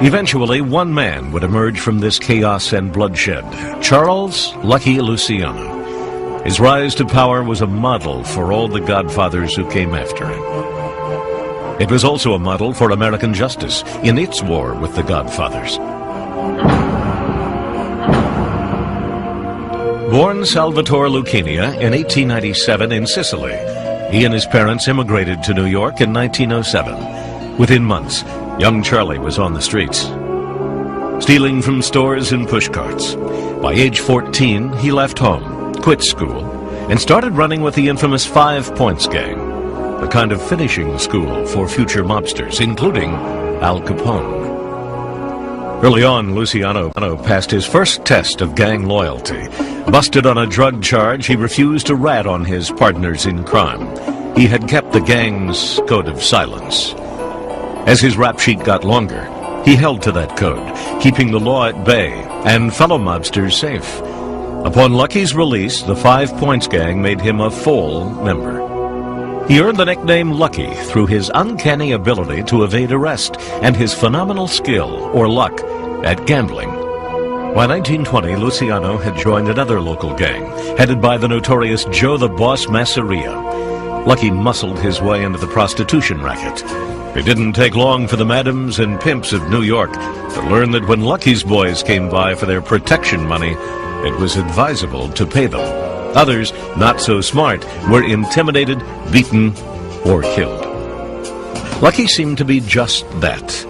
Eventually, one man would emerge from this chaos and bloodshed: Charles "Lucky" Luciano. His rise to power was a model for all the Godfathers who came after him. It was also a model for American justice in its war with the Godfathers. Born Salvatore Lucchini in 1897 in Sicily, he and his parents immigrated to New York in 1907. Within months, young Charlie was on the streets, stealing from stores and pushcarts. By age 14, he left home, quit school, and started running with the infamous 5 Points Gang, the kind of finishing school for future mobsters, including Al Capone. Early on, Luciano passed his first test of gang loyalty. Busted on a drug charge, he refused to rat on his partners in crime. He had kept the gang's code of silence. As his rap sheet got longer, he held to that code, keeping the law at bay and fellow mobsters safe. Upon Lucky's release, the 5 Points Gang made him a full member. He earned the nickname Lucky through his uncanny ability to evade arrest and his phenomenal skill, or luck, at gambling. By 1920, Luciano had joined another local gang, headed by the notorious Joe the Boss Masseria. Lucky muscled his way into the prostitution racket. It didn't take long for the madams and pimps of New York to learn that when Lucky's boys came by for their protection money, it was advisable to pay them. Others, not so smart, were intimidated, beaten, or killed. Lucky seemed to be just that.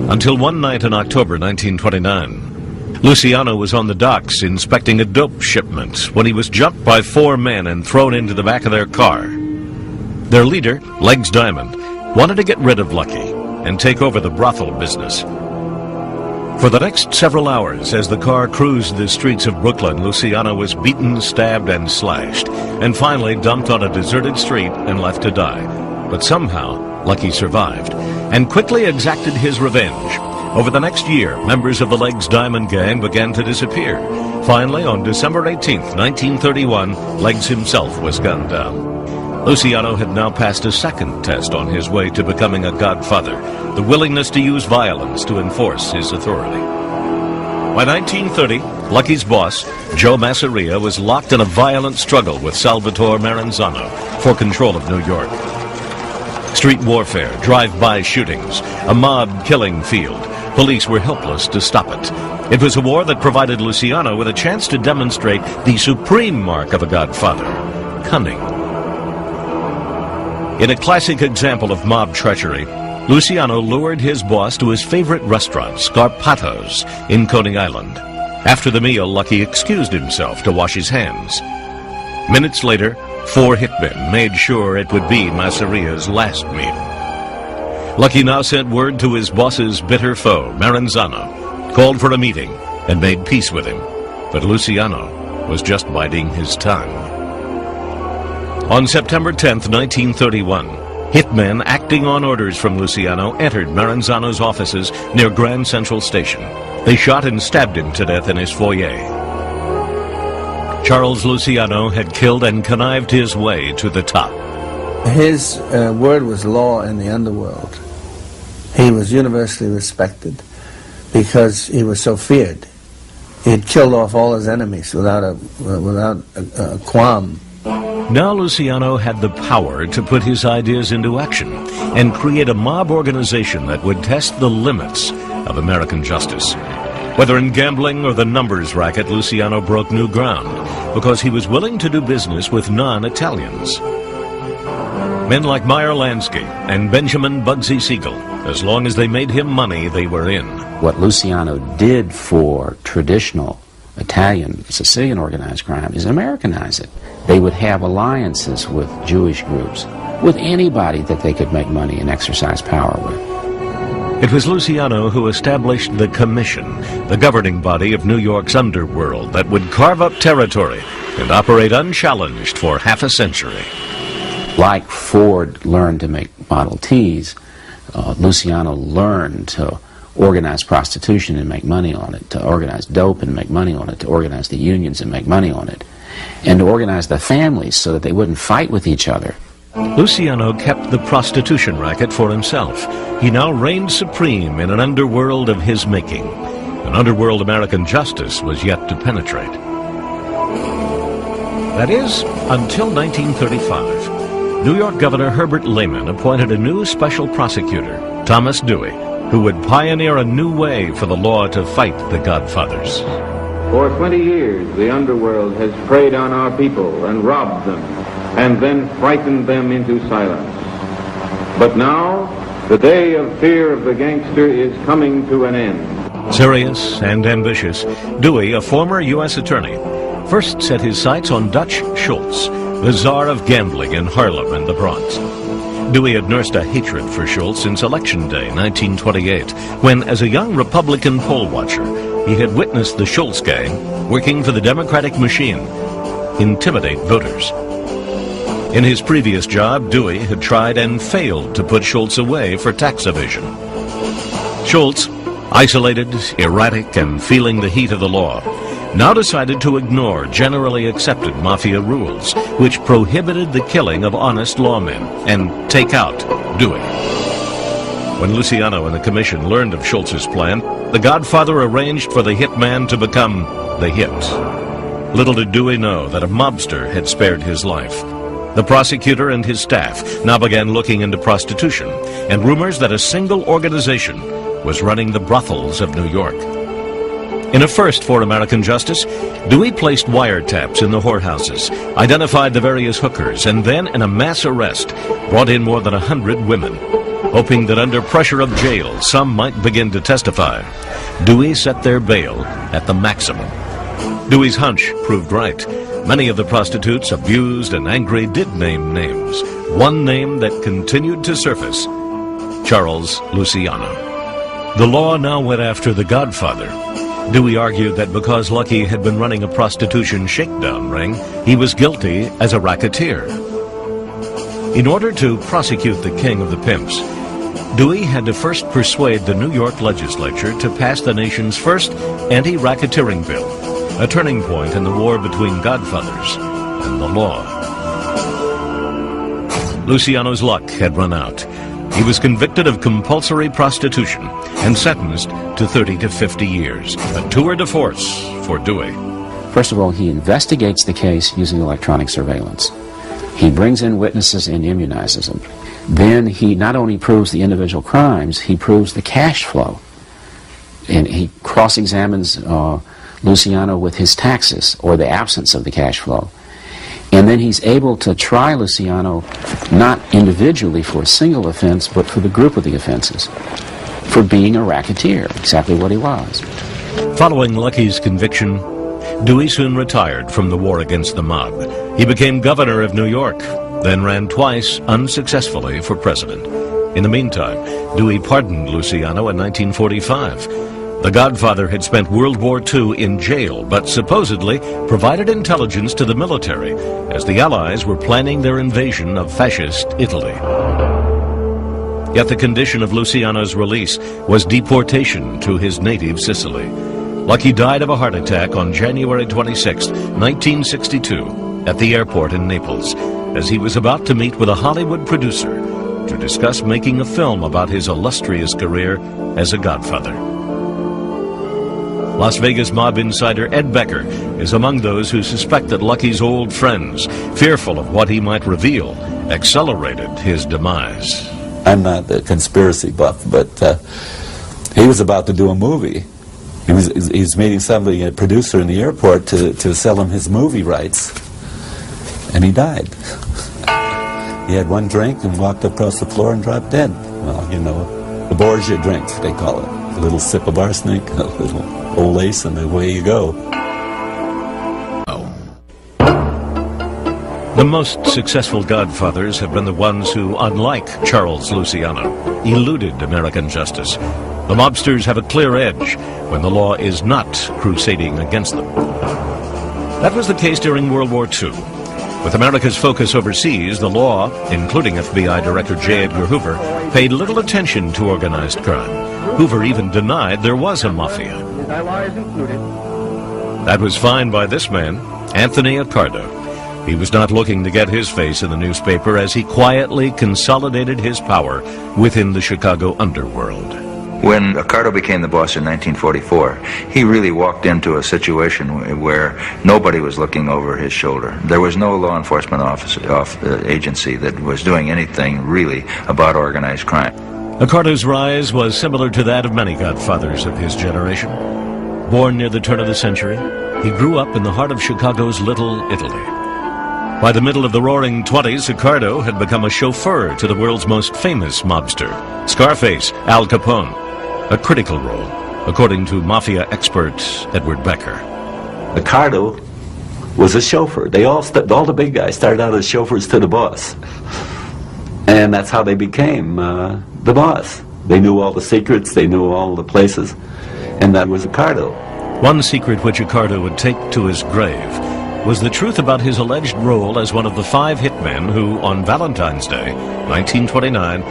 Until one night in October 1929, Luciano was on the docks inspecting a dope shipment when he was jumped by 4 men and thrown into the back of their car. Their leader, Legs Diamond, wanted to get rid of Lucky and take over the brothel business. For the next several hours, as the car cruised the streets of Brooklyn, Luciano was beaten, stabbed, and slashed, and finally dumped on a deserted street and left to die. But somehow, Lucky survived, and quickly exacted his revenge. Over the next year, members of the Legs Diamond gang began to disappear. Finally, on December 18th, 1931, Legs himself was gunned down. Luciano had now passed a second test on his way to becoming a godfather, the willingness to use violence to enforce his authority. By 1930, Lucky's boss, Joe Masseria, was locked in a violent struggle with Salvatore Maranzano for control of New York. Street warfare, drive-by shootings, a mob killing field. Police were helpless to stop it. It was a war that provided Luciano with a chance to demonstrate the supreme mark of a godfather, cunning. In a classic example of mob treachery, Luciano lured his boss to his favorite restaurant, Scarpato's, in Coney Island. After the meal, Lucky excused himself to wash his hands. Minutes later, 4 hitmen made sure it would be Masseria's last meal. Lucky now sent word to his boss's bitter foe, Maranzano, called for a meeting, and made peace with him. But Luciano was just biding his tongue. On September 10th, 1931, hitmen acting on orders from Luciano entered Maranzano's offices near Grand Central Station. They shot and stabbed him to death in his foyer. Charles Luciano had killed and connived his way to the top.
His word was law in the underworld. He was universally respected because he was so feared. He had killed off all his enemies without a qualm.
Now Luciano had the power to put his ideas into action and create a mob organization that would test the limits of American justice. Whether in gambling or the numbers racket, Luciano broke new ground because he was willing to do business with non-Italians. Men like Meyer Lansky and Benjamin Bugsy Siegel, as long as they made him money, they were in.
What Luciano did for traditional Italian, Sicilian organized crime is Americanize it. They would have alliances with Jewish groups, with anybody that they could make money and exercise power with.
It was Luciano who established the Commission, the governing body of New York's underworld that would carve up territory and operate unchallenged for half a century.
Like Ford learned to make Model Ts, Luciano learned to organize prostitution and make money on it, to organize dope and make money on it, to organize the unions and make money on it, and to organize the families so that they wouldn't fight with each other.
Luciano kept the prostitution racket for himself. He now reigned supreme in an underworld of his making, an underworld American justice was yet to penetrate. That is, until 1935. New York Governor Herbert Lehman appointed a new special prosecutor, Thomas Dewey, who would pioneer a new way for the law to fight the Godfathers.
For 20 years, the underworld has preyed on our people and robbed them, and then frightened them into silence. But now, the day of fear of the gangster is coming to an end.
Serious and ambitious, Dewey, a former U.S. attorney, first set his sights on Dutch Schultz, the czar of gambling in Harlem and the Bronx. Dewey had nursed a hatred for Schultz since Election Day, 1928, when, as a young Republican poll watcher, he had witnessed the Schultz gang, working for the Democratic machine, intimidate voters. In his previous job, Dewey had tried and failed to put Schultz away for tax evasion. Schultz, isolated, erratic, and feeling the heat of the law, now decided to ignore generally accepted Mafia rules, which prohibited the killing of honest lawmen, and take out Dewey. When Luciano and the Commission learned of Schultz's plan, the Godfather arranged for the hitman to become the hit. Little did Dewey know that a mobster had spared his life. The prosecutor and his staff now began looking into prostitution and rumors that a single organization was running the brothels of New York. In a first for American justice, Dewey placed wiretaps in the whorehouses, identified the various hookers, and then, in a mass arrest, brought in more than 100 women. Hoping that under pressure of jail, some might begin to testify, Dewey set their bail at the maximum. Dewey's hunch proved right. Many of the prostitutes, abused and angry, did name names. one name that continued to surface: Charles Luciano. The law now went after the Godfather. Dewey argued that because Lucky had been running a prostitution shakedown ring, he was guilty as a racketeer. In order to prosecute the king of the pimps, Dewey had to first persuade the New York legislature to pass the nation's first anti-racketeering bill, a turning point in the war between godfathers and the law. Luciano's luck had run out. He was convicted of compulsory prostitution and sentenced to 30 to 50 years, a tour de force for Dewey.
First of all, he investigates the case using electronic surveillance. He brings in witnesses and immunizes them. Then he not only proves the individual crimes, he proves the cash flow. And he cross-examines Luciano with his taxes, or the absence of the cash flow. And then he's able to try Luciano not individually for a single offense, but for the group of the offenses, for being a racketeer, exactly what he was.
Following Lucky's conviction, Dewey soon retired from the war against the mob. He became governor of New York, then ran twice unsuccessfully for president. In the meantime, Dewey pardoned Luciano in 1945. The Godfather had spent World War II in jail, but supposedly provided intelligence to the military as the Allies were planning their invasion of fascist Italy. Yet the condition of Luciano's release was deportation to his native Sicily. Lucky died of a heart attack on January 26, 1962, at the airport in Naples, as he was about to meet with a Hollywood producer to discuss making a film about his illustrious career as a godfather. Las Vegas mob insider Ed Becker is among those who suspect that Lucky's old friends, fearful of what he might reveal, accelerated his demise.
I'm not a conspiracy buff, but he was about to do a movie. He was meeting somebody, a producer in the airport, to sell him his movie rights, and he died. He had one drink and walked across the floor and dropped dead. Well, you know, the Borgia drink, they call it. A little sip of arsenic, a little old lace, and away you go.
The most successful godfathers have been the ones who, unlike Charles Luciano, eluded American justice. The mobsters have a clear edge when the law is not crusading against them. That was the case during World War II. With America's focus overseas, the law, including FBI Director J. Edgar Hoover, paid little attention to organized crime. Hoover even denied there was a mafia. That was fine by this man, Anthony Accardo. He was not looking to get his face in the newspaper as he quietly consolidated his power within the Chicago underworld.
When Accardo became the boss in 1944, he really walked into a situation where nobody was looking over his shoulder. There was no law enforcement agency that was doing anything really about organized crime.
Accardo's rise was similar to that of many godfathers of his generation. Born near the turn of the century, he grew up in the heart of Chicago's Little Italy. By the middle of the Roaring '20s, Accardo had become a chauffeur to the world's most famous mobster, Scarface Al Capone, a critical role, according to Mafia expert Edward Becker.
Accardo was a chauffeur. All the big guys started out as chauffeurs to the boss. And that's how they became the boss. They knew all the secrets, they knew all the places, and that was Accardo.
One secret which Accardo would take to his grave was the truth about his alleged role as one of the 5 hitmen who, on Valentine's Day, 1929,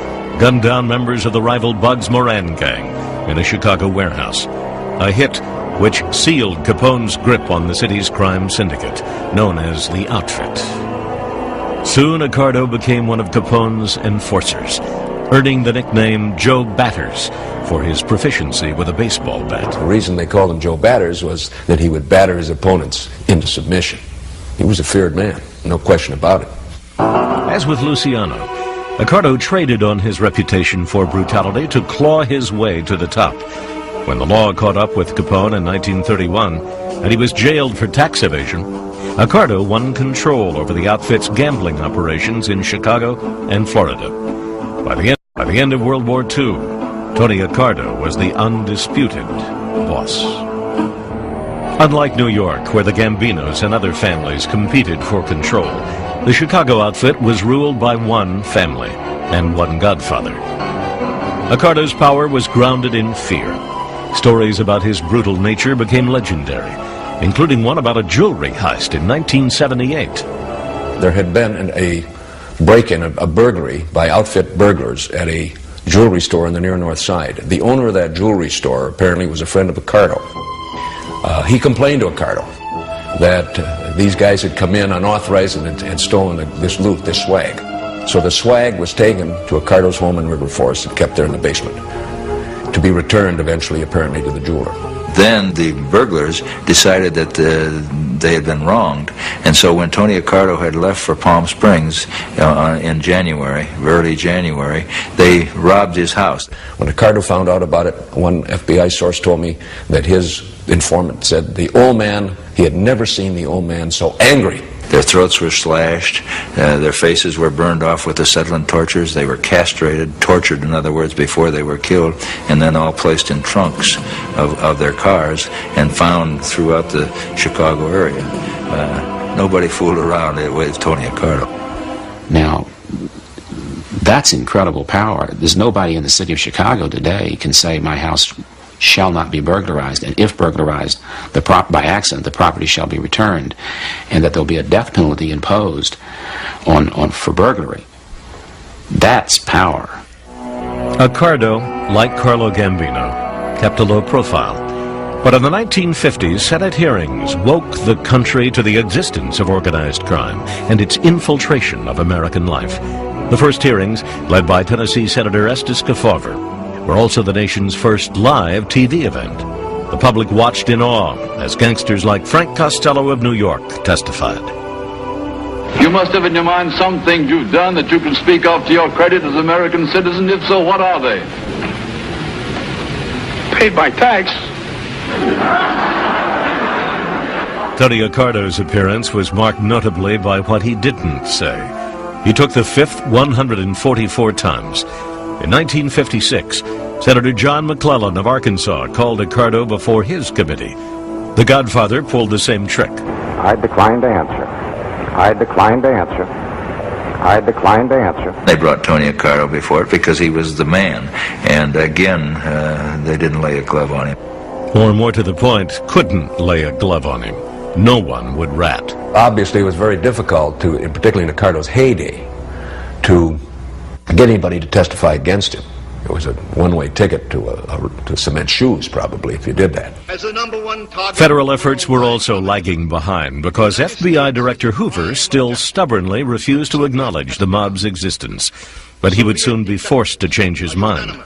gunned down members of the rival Bugs Moran gang in a Chicago warehouse. A hit which sealed Capone's grip on the city's crime syndicate, known as the Outfit. Soon, Accardo became one of Capone's enforcers, earning the nickname Joe Batters for his proficiency with a baseball bat.
The reason they called him Joe Batters was that he would batter his opponents into submission. He was a feared man, no question about it.
As with Luciano, Accardo traded on his reputation for brutality to claw his way to the top. When the law caught up with Capone in 1931, and he was jailed for tax evasion, Accardo won control over the outfit's gambling operations in Chicago and Florida. By the end of World War II, Tony Accardo was the undisputed boss. Unlike New York, where the Gambinos and other families competed for control, The Chicago outfit was ruled by one family and one godfather. Accardo's power was grounded in fear. Stories about his brutal nature became legendary, including one about a jewelry heist in 1978.
There had been a break-in, a burglary by outfit burglars at a jewelry store on the near north side. The owner of that jewelry store apparently was a friend of Accardo. He complained to Accardo that these guys had come in unauthorized and had stolen this loot, this swag. So the swag was taken to Accardo's home in River Forest and kept there in the basement, to be returned eventually apparently to the jeweler.
Then the burglars decided that they had been wronged, and so when Tony Accardo had left for Palm Springs in January, early January, they robbed his house.
When Accardo found out about it, one FBI source told me that his informant said the old man, he had never seen the old man so angry.
Their throats were slashed, their faces were burned off with acetylene tortures, they were castrated, tortured in other words, before they were killed, and then all placed in trunks of their cars and found throughout the Chicago area. Nobody fooled around with Tony Accardo.
Now, that's incredible power. There's nobody in the city of Chicago today can say my house shall not be burglarized, and if burglarized by accident, the property shall be returned, and that there'll be a death penalty imposed for burglary. That's power.
Accardo, like Carlo Gambino, kept a low profile. But in the 1950s, Senate hearings woke the country to the existence of organized crime and its infiltration of American life. The first hearings, led by Tennessee Senator Estes Kefauver, were also the nation's first live TV event. The public watched in awe as gangsters like Frank Costello of New York testified.
You must have in your mind some things you've done that you can speak of to your credit as American citizens. If so, what are they?
Paid by tax.
Tony Accardo's appearance was marked notably by what he didn't say. He took the fifth 144 times. In 1956, Senator John McClellan of Arkansas called Accardo before his committee. The Godfather pulled the same trick.
I decline to answer. I decline to answer. I decline to answer.
They brought Tony Accardo before it because he was the man, and again, they didn't lay a glove on him.
Or more to the point, couldn't lay a glove on him. No one would rat.
Obviously, it was very difficult particularly in Accardo's heyday, to get anybody to testify against him. It was a one-way ticket to cement shoes, probably, if you did that.
As the #1 target.
Federal efforts were also lagging behind because FBI Director Hoover still stubbornly refused to acknowledge the mob's existence. But he would soon be forced to change his mind.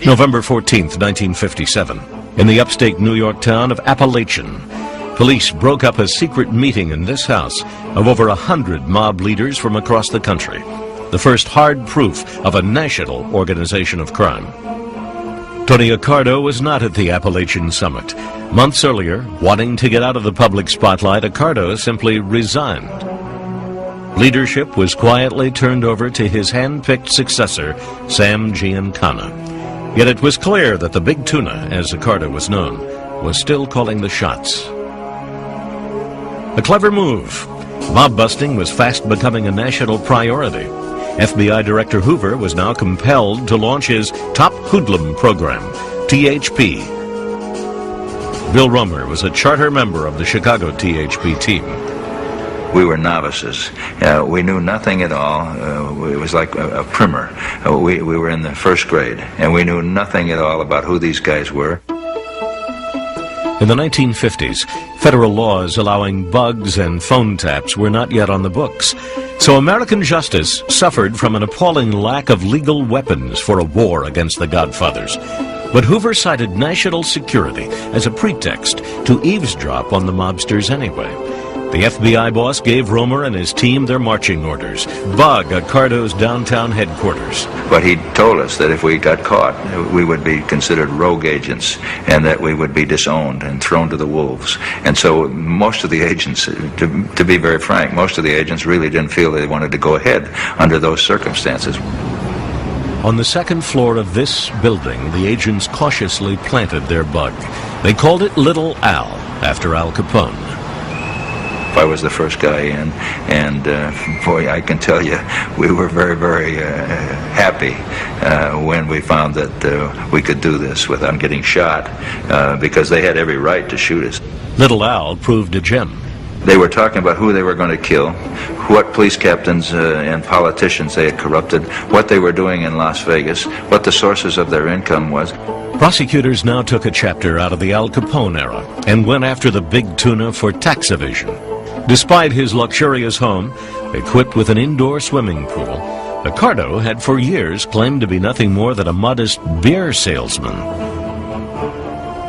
November 14th, 1957, in the upstate New York town of Appalachian, police broke up a secret meeting in this house of over 100 mob leaders from across the country. The first hard proof of a national organization of crime. Tony Accardo was not at the Appalachian Summit. Months earlier, wanting to get out of the public spotlight, Accardo simply resigned. Leadership was quietly turned over to his hand-picked successor, Sam Giancana. Yet it was clear that the Big Tuna, as Accardo was known, was still calling the shots. A clever move. Mob busting was fast becoming a national priority. FBI Director Hoover was now compelled to launch his Top Hoodlum program, THP. Bill Romer was a charter member of the Chicago THP team.
We were novices. We knew nothing at all. It was like a primer. We were in the first grade, and we knew nothing at all about who these guys were.
In the 1950s, federal laws allowing bugs and phone taps were not yet on the books. So American justice suffered from an appalling lack of legal weapons for a war against the Godfathers. But Hoover cited national security as a pretext to eavesdrop on the mobsters anyway. The FBI boss gave Romer and his team their marching orders. Bug Accardo's downtown headquarters.
But he told us that if we got caught, we would be considered rogue agents and that we would be disowned and thrown to the wolves. And so most of the agents, to be very frank, most of the agents really didn't feel they wanted to go ahead under those circumstances.
On the second floor of this building, the agents cautiously planted their bug. They called it Little Al, after Al Capone.
I was the first guy in, and boy, I can tell you, we were very, very happy when we found that we could do this without getting shot, because they had every right to shoot us.
Little Al proved a gem.
They were talking about who they were going to kill, what police captains and politicians they had corrupted, what they were doing in Las Vegas, what the sources of their income was.
Prosecutors now took a chapter out of the Al Capone era and went after the big tuna for tax evasion. Despite his luxurious home, equipped with an indoor swimming pool, Accardo had for years claimed to be nothing more than a modest beer salesman.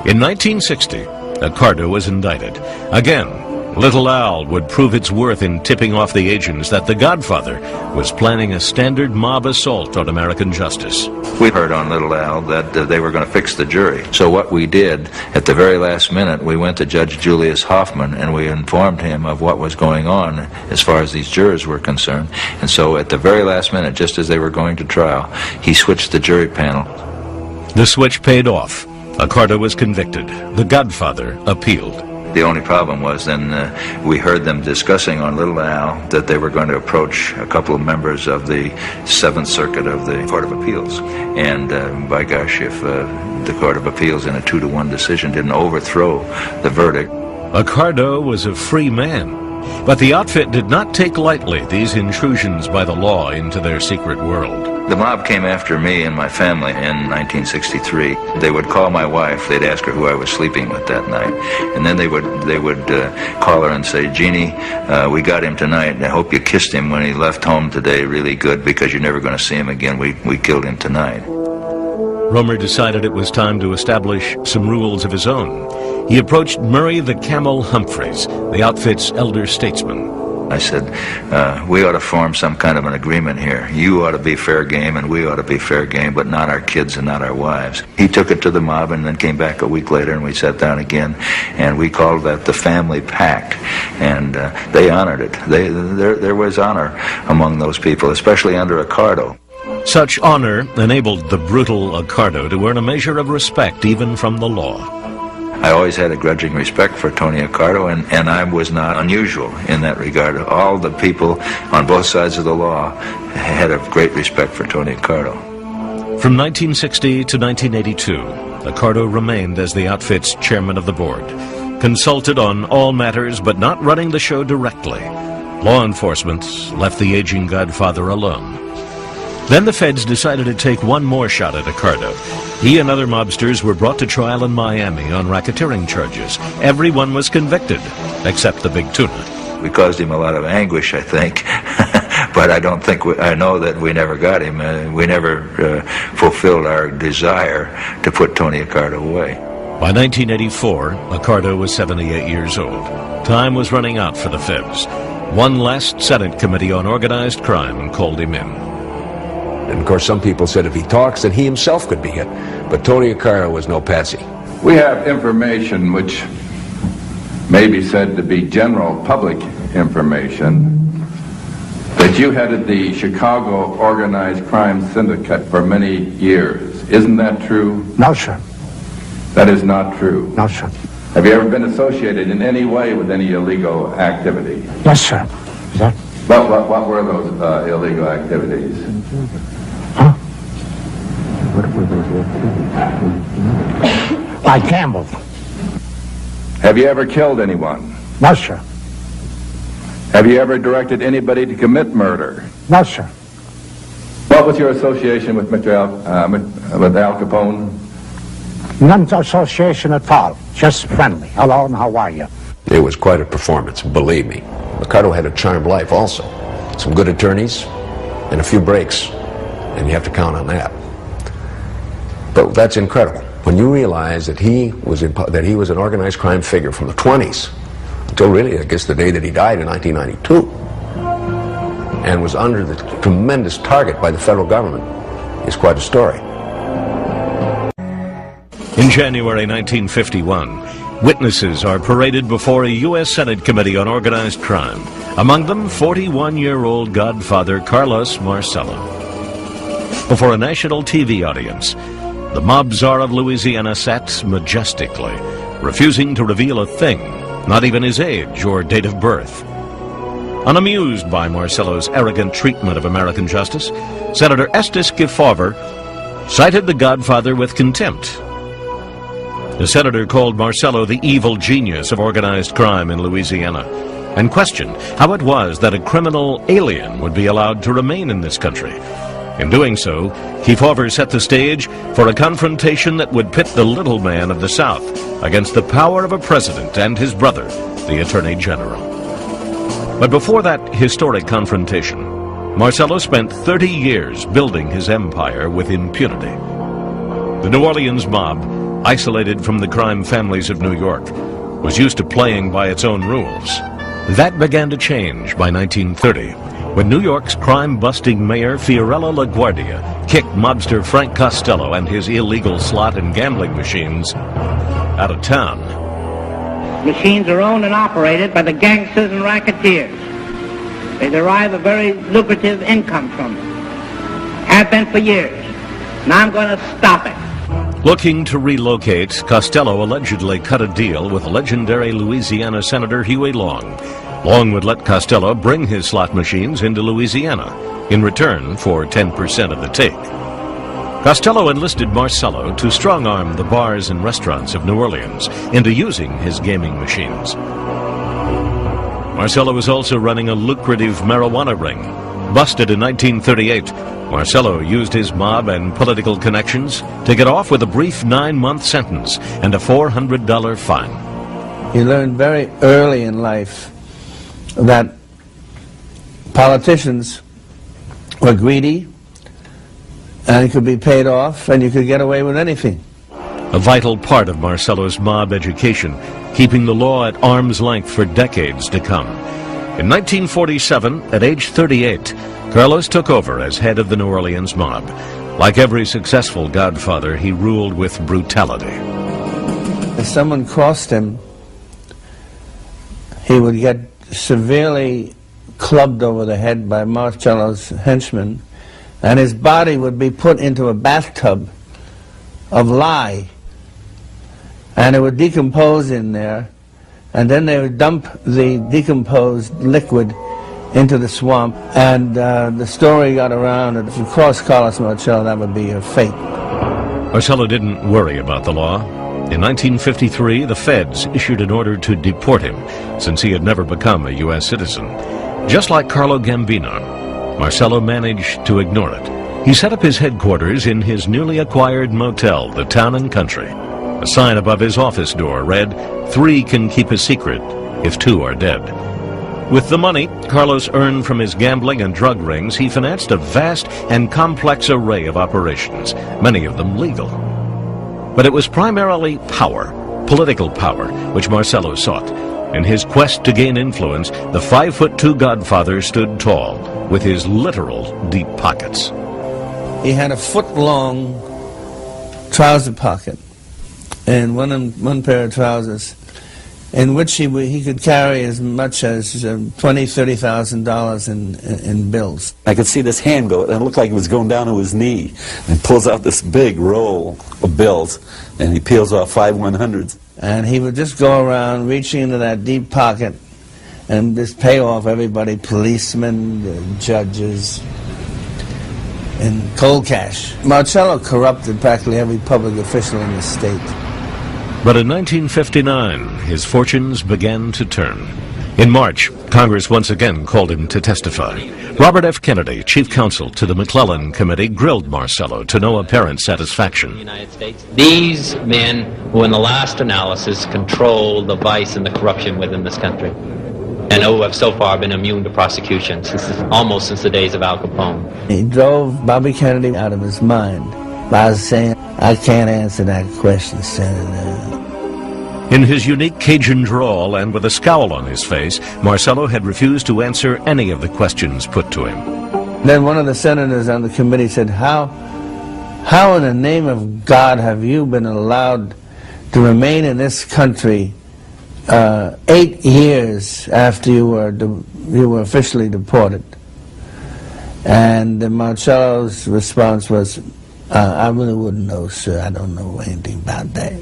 In 1960, Accardo was indicted. Again, Little Al would prove its worth in tipping off the agents that the Godfather was planning a standard mob assault on American justice.
We heard on Little Al that they were going to fix the jury. So what we did, at the very last minute, we went to Judge Julius Hoffman and we informed him of what was going on as far as these jurors were concerned. And so at the very last minute, just as they were going to trial, he switched the jury panel.
The switch paid off. Accardo was convicted. The Godfather appealed.
The only problem was then we heard them discussing on Little Al that they were going to approach a couple of members of the Seventh Circuit of the Court of Appeals. And by gosh, if the Court of Appeals in a 2-to-1 decision didn't overthrow the verdict.
Accardo was a free man, but the outfit did not take lightly these intrusions by the law into their secret world.
The mob came after me and my family in 1963. They would call my wife. They'd ask her who I was sleeping with that night. And then they would call her and say, Jeannie, we got him tonight, and I hope you kissed him when he left home today really good, because you're never going to see him again. We killed him tonight.
Romer decided it was time to establish some rules of his own. He approached Murray the Camel Humphreys, the outfit's elder statesman.
I said, we ought to form some kind of an agreement here. You ought to be fair game and we ought to be fair game, but not our kids and not our wives. He took it to the mob and then came back a week later and we sat down again and we called that the family pact. And they honored it. There was honor among those people, especially under Accardo.
Such honor enabled the brutal Accardo to earn a measure of respect even from the law.
I always had a grudging respect for Tony Accardo, and I was not unusual in that regard. All the people on both sides of the law had a great respect for Tony Accardo.
From 1960 to 1982, Accardo remained as the outfit's chairman of the board, consulted on all matters but not running the show directly. Law enforcement left the aging Godfather alone. Then the feds decided to take one more shot at Accardo. He and other mobsters were brought to trial in Miami on racketeering charges. Everyone was convicted, except the big tuna.
We caused him a lot of anguish, I think, but I don't think I know that we never got him. We never fulfilled our desire to put Tony Accardo away.
By 1984, Accardo was 78 years old. Time was running out for the feds. One last Senate Committee on Organized Crime called him in.
And of course, some people said if he talks, then he himself could be hit. But Tony Accardo was no patsy.
We have information which may be said to be general public information that you headed the Chicago Organized Crime Syndicate for many years. Isn't that true?
No, sir.
That is not true?
No, sir.
Have you ever been associated in any way with any illegal activity?
Yes, sir.
What were those illegal activities?
Huh? What were those activities? I gambled.
Have you ever killed anyone?
No, sir.
Have you ever directed anybody to commit murder?
No, sir.
What was your association with with Al Capone?
None association at all. Just friendly. Hello, and how are you?
It was quite a performance, believe me. Accardo had a charmed life also. Some good attorneys and a few breaks, and you have to count on that. But that's incredible. When you realize that he was an organized crime figure from the 20s until really, I guess, the day that he died in 1992, and was under the tremendous target by the federal government, is quite a story.
In January 1951, witnesses are paraded before a U.S. Senate Committee on Organized Crime. Among them, 41-year-old Godfather Carlos Marcello. Before a national TV audience, the mob czar of Louisiana sat majestically, refusing to reveal a thing not even his age or date of birth. Unamused by Marcello's arrogant treatment of American justice, Senator Estes Kefauver cited the Godfather with contempt. The senator called Marcello the evil genius of organized crime in Louisiana and questioned how it was that a criminal alien would be allowed to remain in this country. In doing so, Kefauver set the stage for a confrontation that would pit the little man of the South against the power of a president and his brother, the Attorney General. But before that historic confrontation, Marcello spent 30 years building his empire with impunity. The New Orleans mob, isolated from the crime families of New York, was used to playing by its own rules. That began to change by 1930, when New York's crime-busting mayor Fiorello LaGuardia kicked mobster Frank Costello and his illegal slot and gambling machines out of town.
Machines are owned and operated by the gangsters and racketeers. They derive a very lucrative income from them. Have been for years. And I'm going to stop it.
Looking to relocate, Costello allegedly cut a deal with legendary Louisiana Senator Huey Long. Long would let Costello bring his slot machines into Louisiana in return for 10% of the take. Costello enlisted Marcello to strong-arm the bars and restaurants of New Orleans into using his gaming machines. Marcello was also running a lucrative marijuana ring. Busted in 1938, Marcello used his mob and political connections to get off with a brief 9-month sentence and a $400 fine.
He learned very early in life that politicians were greedy, and he could be paid off, and you could get away with anything.
A vital part of Marcello's mob education, keeping the law at arm's length for decades to come. In 1947, at age 38, Carlos took over as head of the New Orleans mob. Like every successful godfather, he ruled with brutality.
If someone crossed him, he would get severely clubbed over the head by Marcello's henchmen, and his body would be put into a bathtub of lye, and it would decompose in there, and then they would dump the decomposed liquid into the swamp, and the story got around that if you crossed Carlos Marcello, that would be your fate.
Marcello didn't worry about the law. In 1953, the feds issued an order to deport him, since he had never become a U.S. citizen. Just like Carlo Gambino, Marcello managed to ignore it. He set up his headquarters in his newly acquired motel, the Town and Country. A sign above his office door read, "3 can keep a secret if 2 are dead." With the money Carlos earned from his gambling and drug rings, he financed a vast and complex array of operations, many of them legal. But it was primarily power, political power, which Marcello sought. In his quest to gain influence, the 5'2" godfather stood tall, with his literal deep pockets.
He had a foot-long trouser pocket and one pair of trousers, in which he could carry as much as $20,000–$30,000 in bills.
I could see this hand go, and it looked like it was going down to his knee, and pulls out this big roll of bills, and he peels off 5 100s.
And he would just go around reaching into that deep pocket and just pay off everybody, policemen, judges, in cold cash. Marcello corrupted practically every public official in the state.
But in 1959, his fortunes began to turn. In March, Congress once again called him to testify. Robert F. Kennedy, chief counsel to the McClellan Committee, grilled Marcello to no apparent satisfaction.
These men who in the last analysis control the vice and the corruption within this country, and who have so far been immune to prosecution almost since the days of Al Capone.
He drove Bobby Kennedy out of his mind by saying, "I can't answer that question, Senator."
In his unique Cajun drawl and with a scowl on his face, Marcello had refused to answer any of the questions put to him.
Then one of the senators on the committee said, How in the name of God have you been allowed to remain in this country 8 years after you were officially deported? And Marcello's response was, "I really wouldn't know, sir. I don't know anything about that."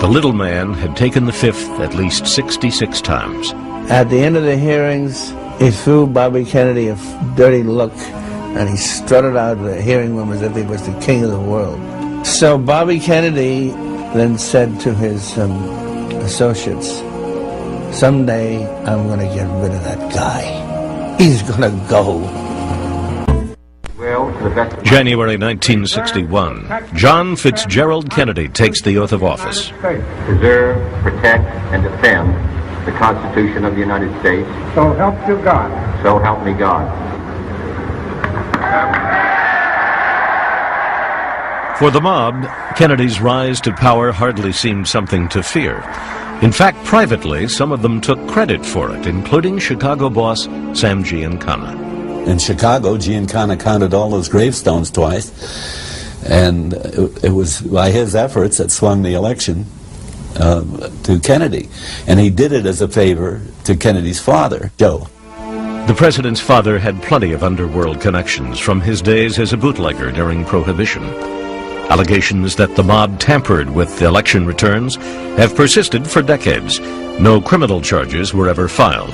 The little man had taken the fifth at least 66 times.
At the end of the hearings, he threw Bobby Kennedy a dirty look, and he strutted out of the hearing room as if he was the king of the world. So Bobby Kennedy then said to his associates, someday I'm going to get rid of that guy. He's going to go.
January 1961, John Fitzgerald Kennedy takes the oath of office.
Preserve, protect, and defend the Constitution of the United States.
So help you God.
So help me God.
For the mob, Kennedy's rise to power hardly seemed something to fear. In fact, privately, some of them took credit for it, including Chicago boss Sam Giancana.
In Chicago, Giancana counted all those gravestones twice, and it was by his efforts that swung the election to Kennedy. And he did it as a favor to Kennedy's father, Joe.
The president's father had plenty of underworld connections from his days as a bootlegger during Prohibition. Allegations that the mob tampered with election returns have persisted for decades. No criminal charges were ever filed.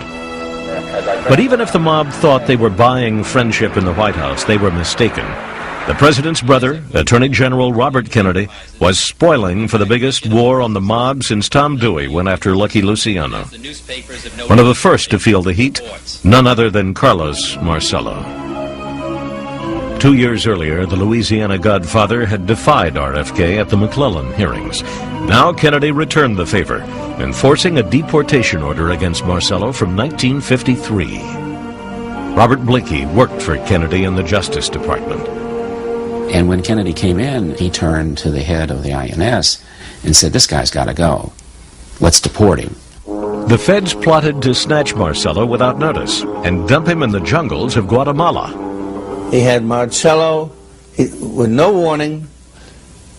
But even if the mob thought they were buying friendship in the White House, they were mistaken. The president's brother, Attorney General Robert Kennedy, was spoiling for the biggest war on the mob since Tom Dewey went after Lucky Luciano. One of the first to feel the heat, none other than Carlos Marcello. 2 years earlier, the Louisiana Godfather had defied RFK at the McClellan hearings. Now Kennedy returned the favor, enforcing a deportation order against Marcello from 1953. Robert Blakey worked for Kennedy in the Justice Department.
And when Kennedy came in, he turned to the head of the INS and said, "This guy's got to go. Let's deport him."
The feds plotted to snatch Marcello without notice and dump him in the jungles of Guatemala.
He had Marcello, with no warning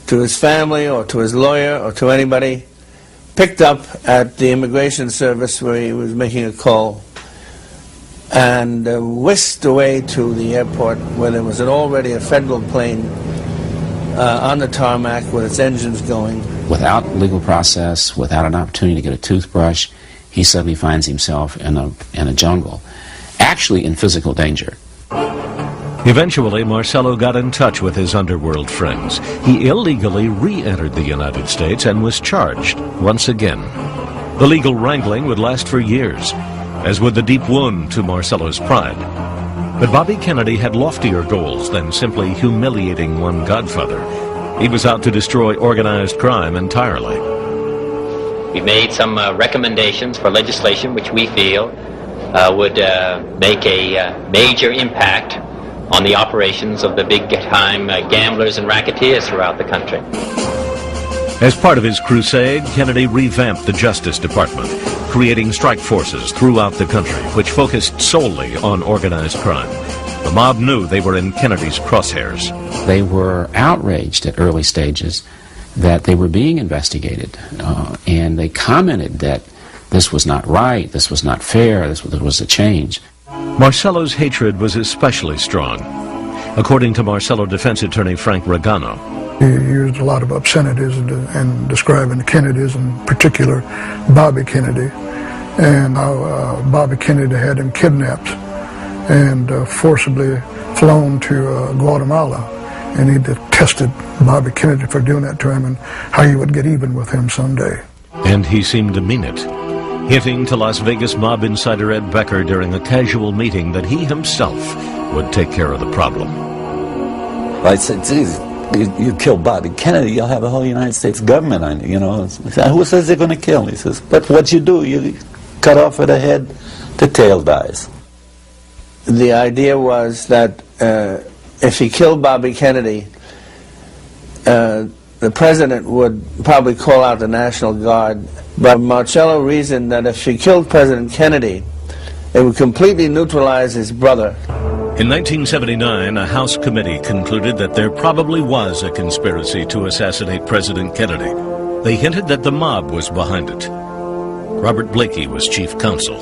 to his family or to his lawyer or to anybody, picked up at the immigration service where he was making a call and whisked away to the airport where there was already a federal plane on the tarmac with its engines going.
Without legal process, without an opportunity to get a toothbrush, he suddenly finds himself in a jungle, actually in physical danger.
Eventually, Marcello got in touch with his underworld friends. He illegally re-entered the United States and was charged once again. The legal wrangling would last for years, as would the deep wound to Marcello's pride. But Bobby Kennedy had loftier goals than simply humiliating one godfather. He was out to destroy organized crime entirely.
We made some recommendations for legislation which we feel would make a major impact on the operations of the big-time gamblers and racketeers throughout the country.
As part of his crusade, Kennedy revamped the Justice Department, creating strike forces throughout the country, which focused solely on organized crime. The mob knew they were in Kennedy's crosshairs.
They were outraged at early stages that they were being investigated, and they commented that this was not right, this was not fair, this was a change.
Marcello's hatred was especially strong. According to Marcello defense attorney Frank Regano,
he used a lot of obscenities in describing the Kennedys, in particular Bobby Kennedy, and how Bobby Kennedy had him kidnapped and forcibly flown to Guatemala, and he detested Bobby Kennedy for doing that to him and how he would get even with him someday.
And he seemed to mean it, hinting to Las Vegas mob insider Ed Becker during a casual meeting that he himself would take care of the problem.
I said, geez, you kill Bobby Kennedy, you'll have the whole United States government on you, you know. Who says they're going to kill him? He says, but what you do, you cut off at the head, the tail dies.
The idea was that if he killed Bobby Kennedy, the president would probably call out the National Guard. But Marcello reasoned that if he killed President Kennedy, it would completely neutralize his brother.
In 1979, a House committee concluded that there probably was a conspiracy to assassinate President Kennedy. They hinted that the mob was behind it. Robert Blakey was chief counsel.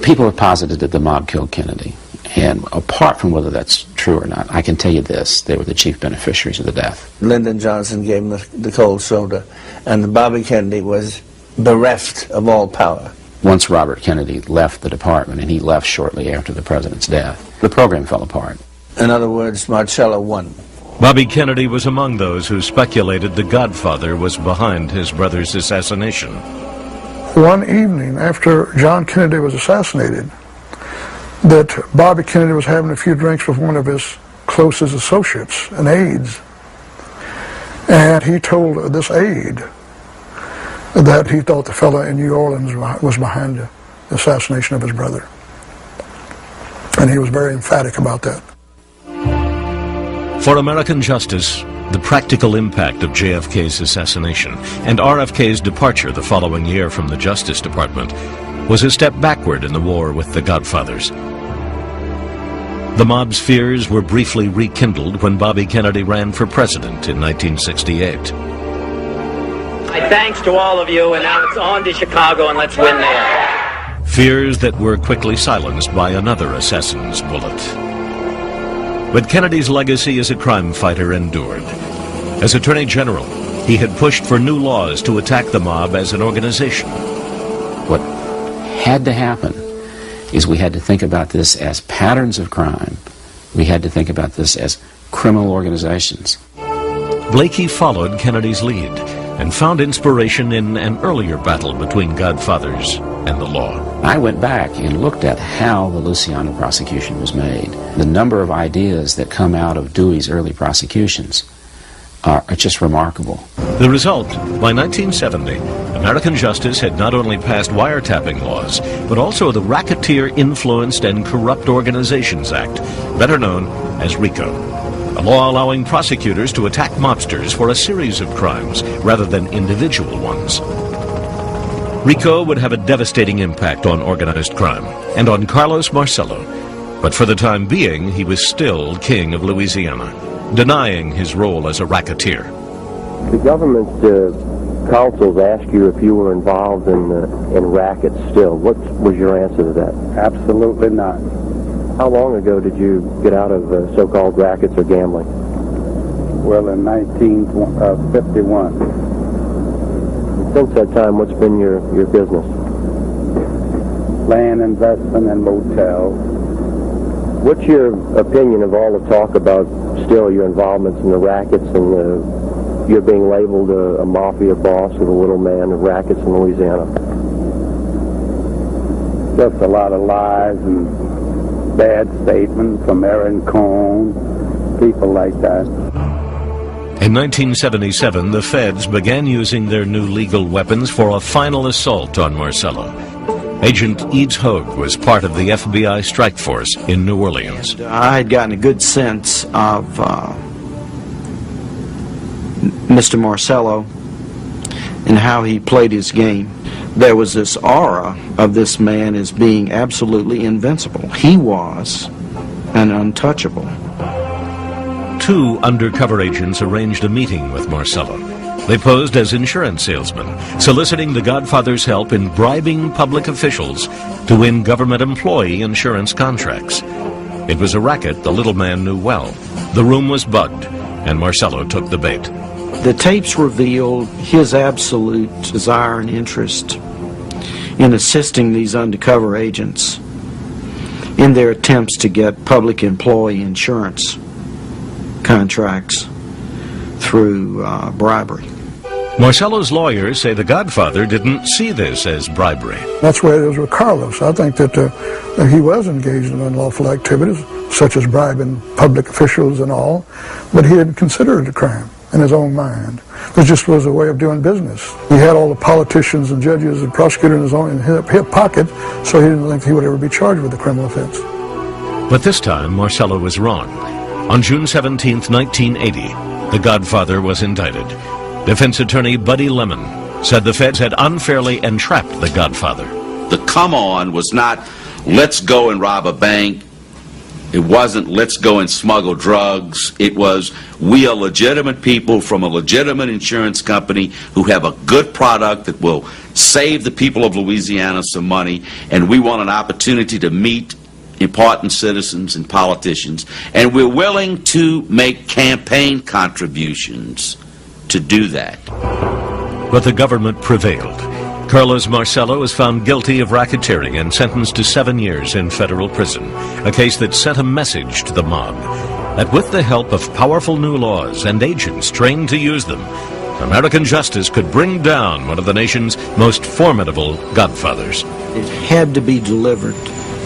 People have posited that the mob killed Kennedy, and apart from whether that's true or not. I can tell you this, they were the chief beneficiaries of the death.
Lyndon Johnson gave him the cold shoulder, and Bobby Kennedy was bereft of all power.
Once Robert Kennedy left the department, and he left shortly after the president's death, the program fell apart.
In other words, Marcello won.
Bobby Kennedy was among those who speculated the Godfather was behind his brother's assassination.
One evening after John Kennedy was assassinated, that Bobby Kennedy was having a few drinks with one of his closest associates, an aide, and he told this aide that he thought the fellow in New Orleans was behind the assassination of his brother. And he was very emphatic about that.
For American justice, the practical impact of JFK's assassination and RFK's departure the following year from the Justice Department was a step backward in the war with the Godfathers. The mob's fears were briefly rekindled when Bobby Kennedy ran for president in 1968.
My thanks to all of you, and now it's on to Chicago, and let's win there.
Fears that were quickly silenced by another assassin's bullet. But Kennedy's legacy as a crime fighter endured. As Attorney General, he had pushed for new laws to attack the mob as an organization.
What had to happen is we had to think about this as patterns of crime. We had to think about this as criminal organizations.
Blakey followed Kennedy's lead and found inspiration in an earlier battle between Godfathers and the law.
I went back and looked at how the Luciano prosecution was made. The number of ideas that come out of Dewey's early prosecutions are just remarkable.
The result, by 1970, American justice had not only passed wiretapping laws, but also the Racketeer-Influenced and Corrupt Organizations Act, better known as RICO, a law allowing prosecutors to attack mobsters for a series of crimes rather than individual ones. RICO would have a devastating impact on organized crime and on Carlos Marcello, but for the time being, he was still king of Louisiana, denying his role as a racketeer.
The government councils asked you if you were involved in rackets still. What was your answer to that?
Absolutely not.
How long ago did you get out of so-called rackets or gambling?
Well, in 1951.
Since that time, what's been your business?
Land investment and motels.
What's your opinion of all the talk about still your involvements in the rackets and you're being labeled a mafia boss or the little man of rackets in Louisiana?
Just a lot of lies and bad statements from Aaron Cohn, people like that.
In 1977, the feds began using their new legal weapons for a final assault on Marcello. Agent Eads Hogue was part of the FBI strike force in New Orleans.
I had gotten a good sense of Mr. Marcello and how he played his game. There was this aura of this man as being absolutely invincible. He was an untouchable.
Two undercover agents arranged a meeting with Marcello. They posed as insurance salesmen, soliciting the Godfather's help in bribing public officials to win government employee insurance contracts. It was a racket the little man knew well. The room was bugged, and Marcello took the bait.
The tapes revealed his absolute desire and interest in assisting these undercover agents in their attempts to get public employee insurance contracts through bribery.
Marcello's lawyers say the Godfather didn't see this as bribery.
That's where it is with Carlos. I think that he was engaged in unlawful activities, such as bribing public officials and all, but he didn't consider it a crime in his own mind. It just was a way of doing business. He had all the politicians and judges and prosecutors in his hip pocket, so he didn't think he would ever be charged with a criminal offense.
But this time, Marcello was wrong. On June 17, 1980, the Godfather was indicted. Defense attorney Buddy Lemon said the feds had unfairly entrapped the Godfather.
The come on was not, let's go and rob a bank. It wasn't, let's go and smuggle drugs. It was, we are legitimate people from a legitimate insurance company who have a good product that will save the people of Louisiana some money, and we want an opportunity to meet important citizens and politicians, and we're willing to make campaign contributions to do that.
But the government prevailed. Carlos Marcello was found guilty of racketeering and sentenced to 7 years in federal prison, a case that sent a message to the mob that with the help of powerful new laws and agents trained to use them, American justice could bring down one of the nation's most formidable godfathers.
It had to be delivered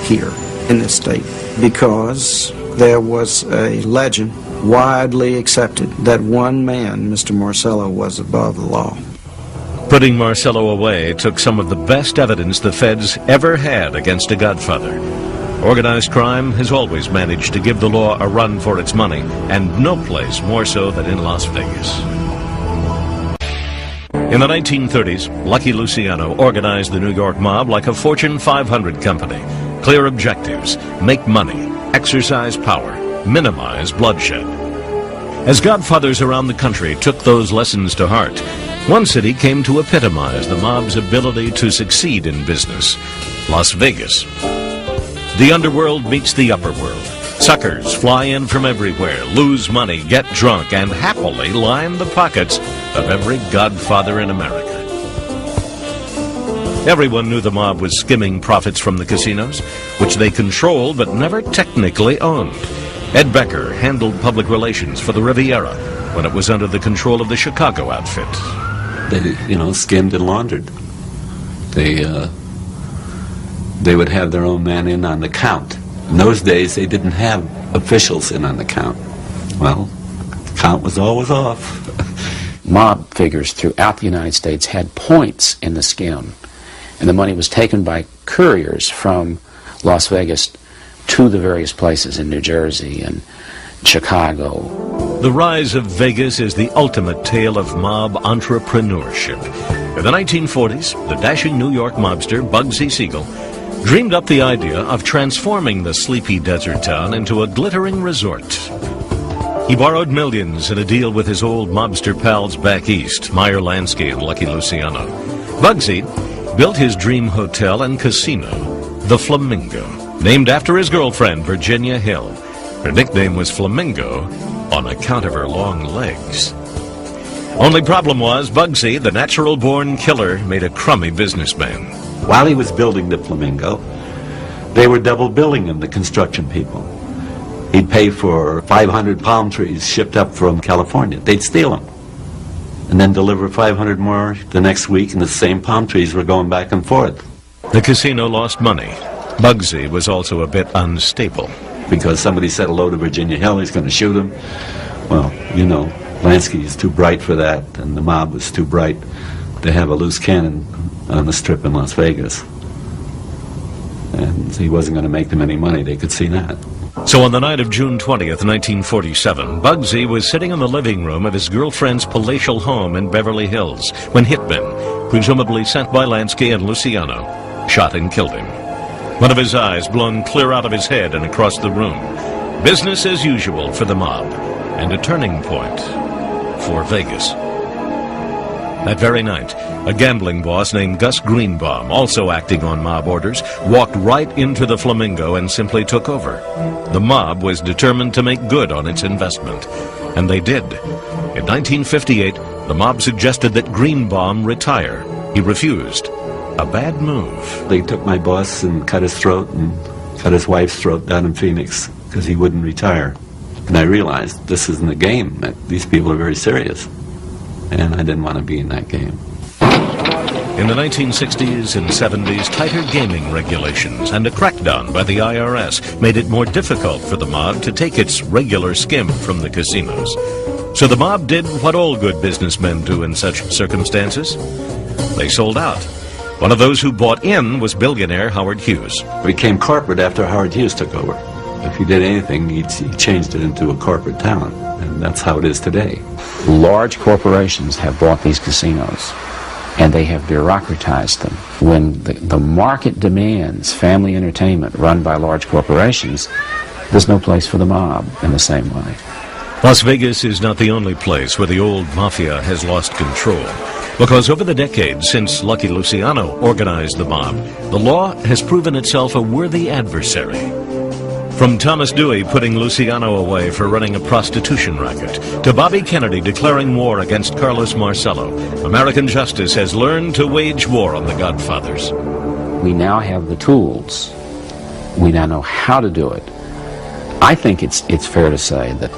here in this state because there was a legend widely accepted that one man, Mr. Marcello, was above the law.
Putting Marcello away took some of the best evidence the feds ever had against a godfather. Organized crime has always managed to give the law a run for its money, and no place more so than in Las Vegas. In the 1930s, Lucky Luciano organized the New York mob like a Fortune 500 company. Clear objectives: make money, exercise power, minimize bloodshed. As godfathers around the country took those lessons to heart, one city came to epitomize the mob's ability to succeed in business: Las Vegas. The underworld meets the upper world. Suckers fly in from everywhere, lose money, get drunk, and happily line the pockets of every godfather in America. Everyone knew the mob was skimming profits from the casinos, which they controlled but never technically owned. Ed Becker handled public relations for the Riviera when it was under the control of the Chicago outfit.
They, skimmed and laundered. They would have their own man in on the count. In those days, they didn't have officials in on the count. Well, the count was always off.
Mob figures throughout the United States had points in the skim, and the money was taken by couriers from Las Vegas to the various places in New Jersey and Chicago.
The rise of Vegas is the ultimate tale of mob entrepreneurship. In the 1940s, the dashing New York mobster Bugsy Siegel dreamed up the idea of transforming the sleepy desert town into a glittering resort. He borrowed millions in a deal with his old mobster pals back east, Meyer Lansky and Lucky Luciano. Bugsy built his dream hotel and casino, the Flamingo, named after his girlfriend, Virginia Hill. Her nickname was Flamingo on account of her long legs. Only problem was, Bugsy, the natural-born killer, made a crummy businessman.
While he was building the Flamingo, they were double billing him, the construction people. He'd pay for 500 palm trees shipped up from California. They'd steal them and then deliver 500 more the next week, and the same palm trees were going back and forth.
The casino lost money. Bugsy was also a bit unstable.
Because somebody said hello to Virginia Hill, he's going to shoot him. Well, Lansky is too bright for that, and the mob was too bright to have a loose cannon on the strip in Las Vegas. And he wasn't going to make them any money. They could see that.
So on the night of June 20th, 1947, Bugsy was sitting in the living room of his girlfriend's palatial home in Beverly Hills when hitmen, presumably sent by Lansky and Luciano, shot and killed him. One of his eyes blown clear out of his head and across the room. Business as usual for the mob, and a turning point for Vegas. That very night, a gambling boss named Gus Greenbaum, also acting on mob orders, walked right into the Flamingo and simply took over. The mob was determined to make good on its investment, and they did. In 1958, the mob suggested that Greenbaum retire. He refused. A bad move.
They took my boss and cut his throat and cut his wife's throat down in Phoenix because he wouldn't retire. And I realized this isn't a game. These people are very serious. And I didn't want to be in that game.
In the 1960s and 70s, tighter gaming regulations and a crackdown by the IRS made it more difficult for the mob to take its regular skim from the casinos. So the mob did what all good businessmen do in such circumstances. They sold out. One of those who bought in was billionaire Howard Hughes.
We became corporate after Howard Hughes took over. If he did anything, he changed it into a corporate town, and that's how it is today.
Large corporations have bought these casinos, and they have bureaucratized them. When the market demands family entertainment run by large corporations, there's no place for the mob in the same way.
Las Vegas is not the only place where the old Mafia has lost control. Because over the decades since Lucky Luciano organized the mob, the law has proven itself a worthy adversary. From Thomas Dewey putting Luciano away for running a prostitution racket, to Bobby Kennedy declaring war against Carlos Marcello, American justice has learned to wage war on the Godfathers.
We now have the tools. We now know how to do it. I think it's fair to say that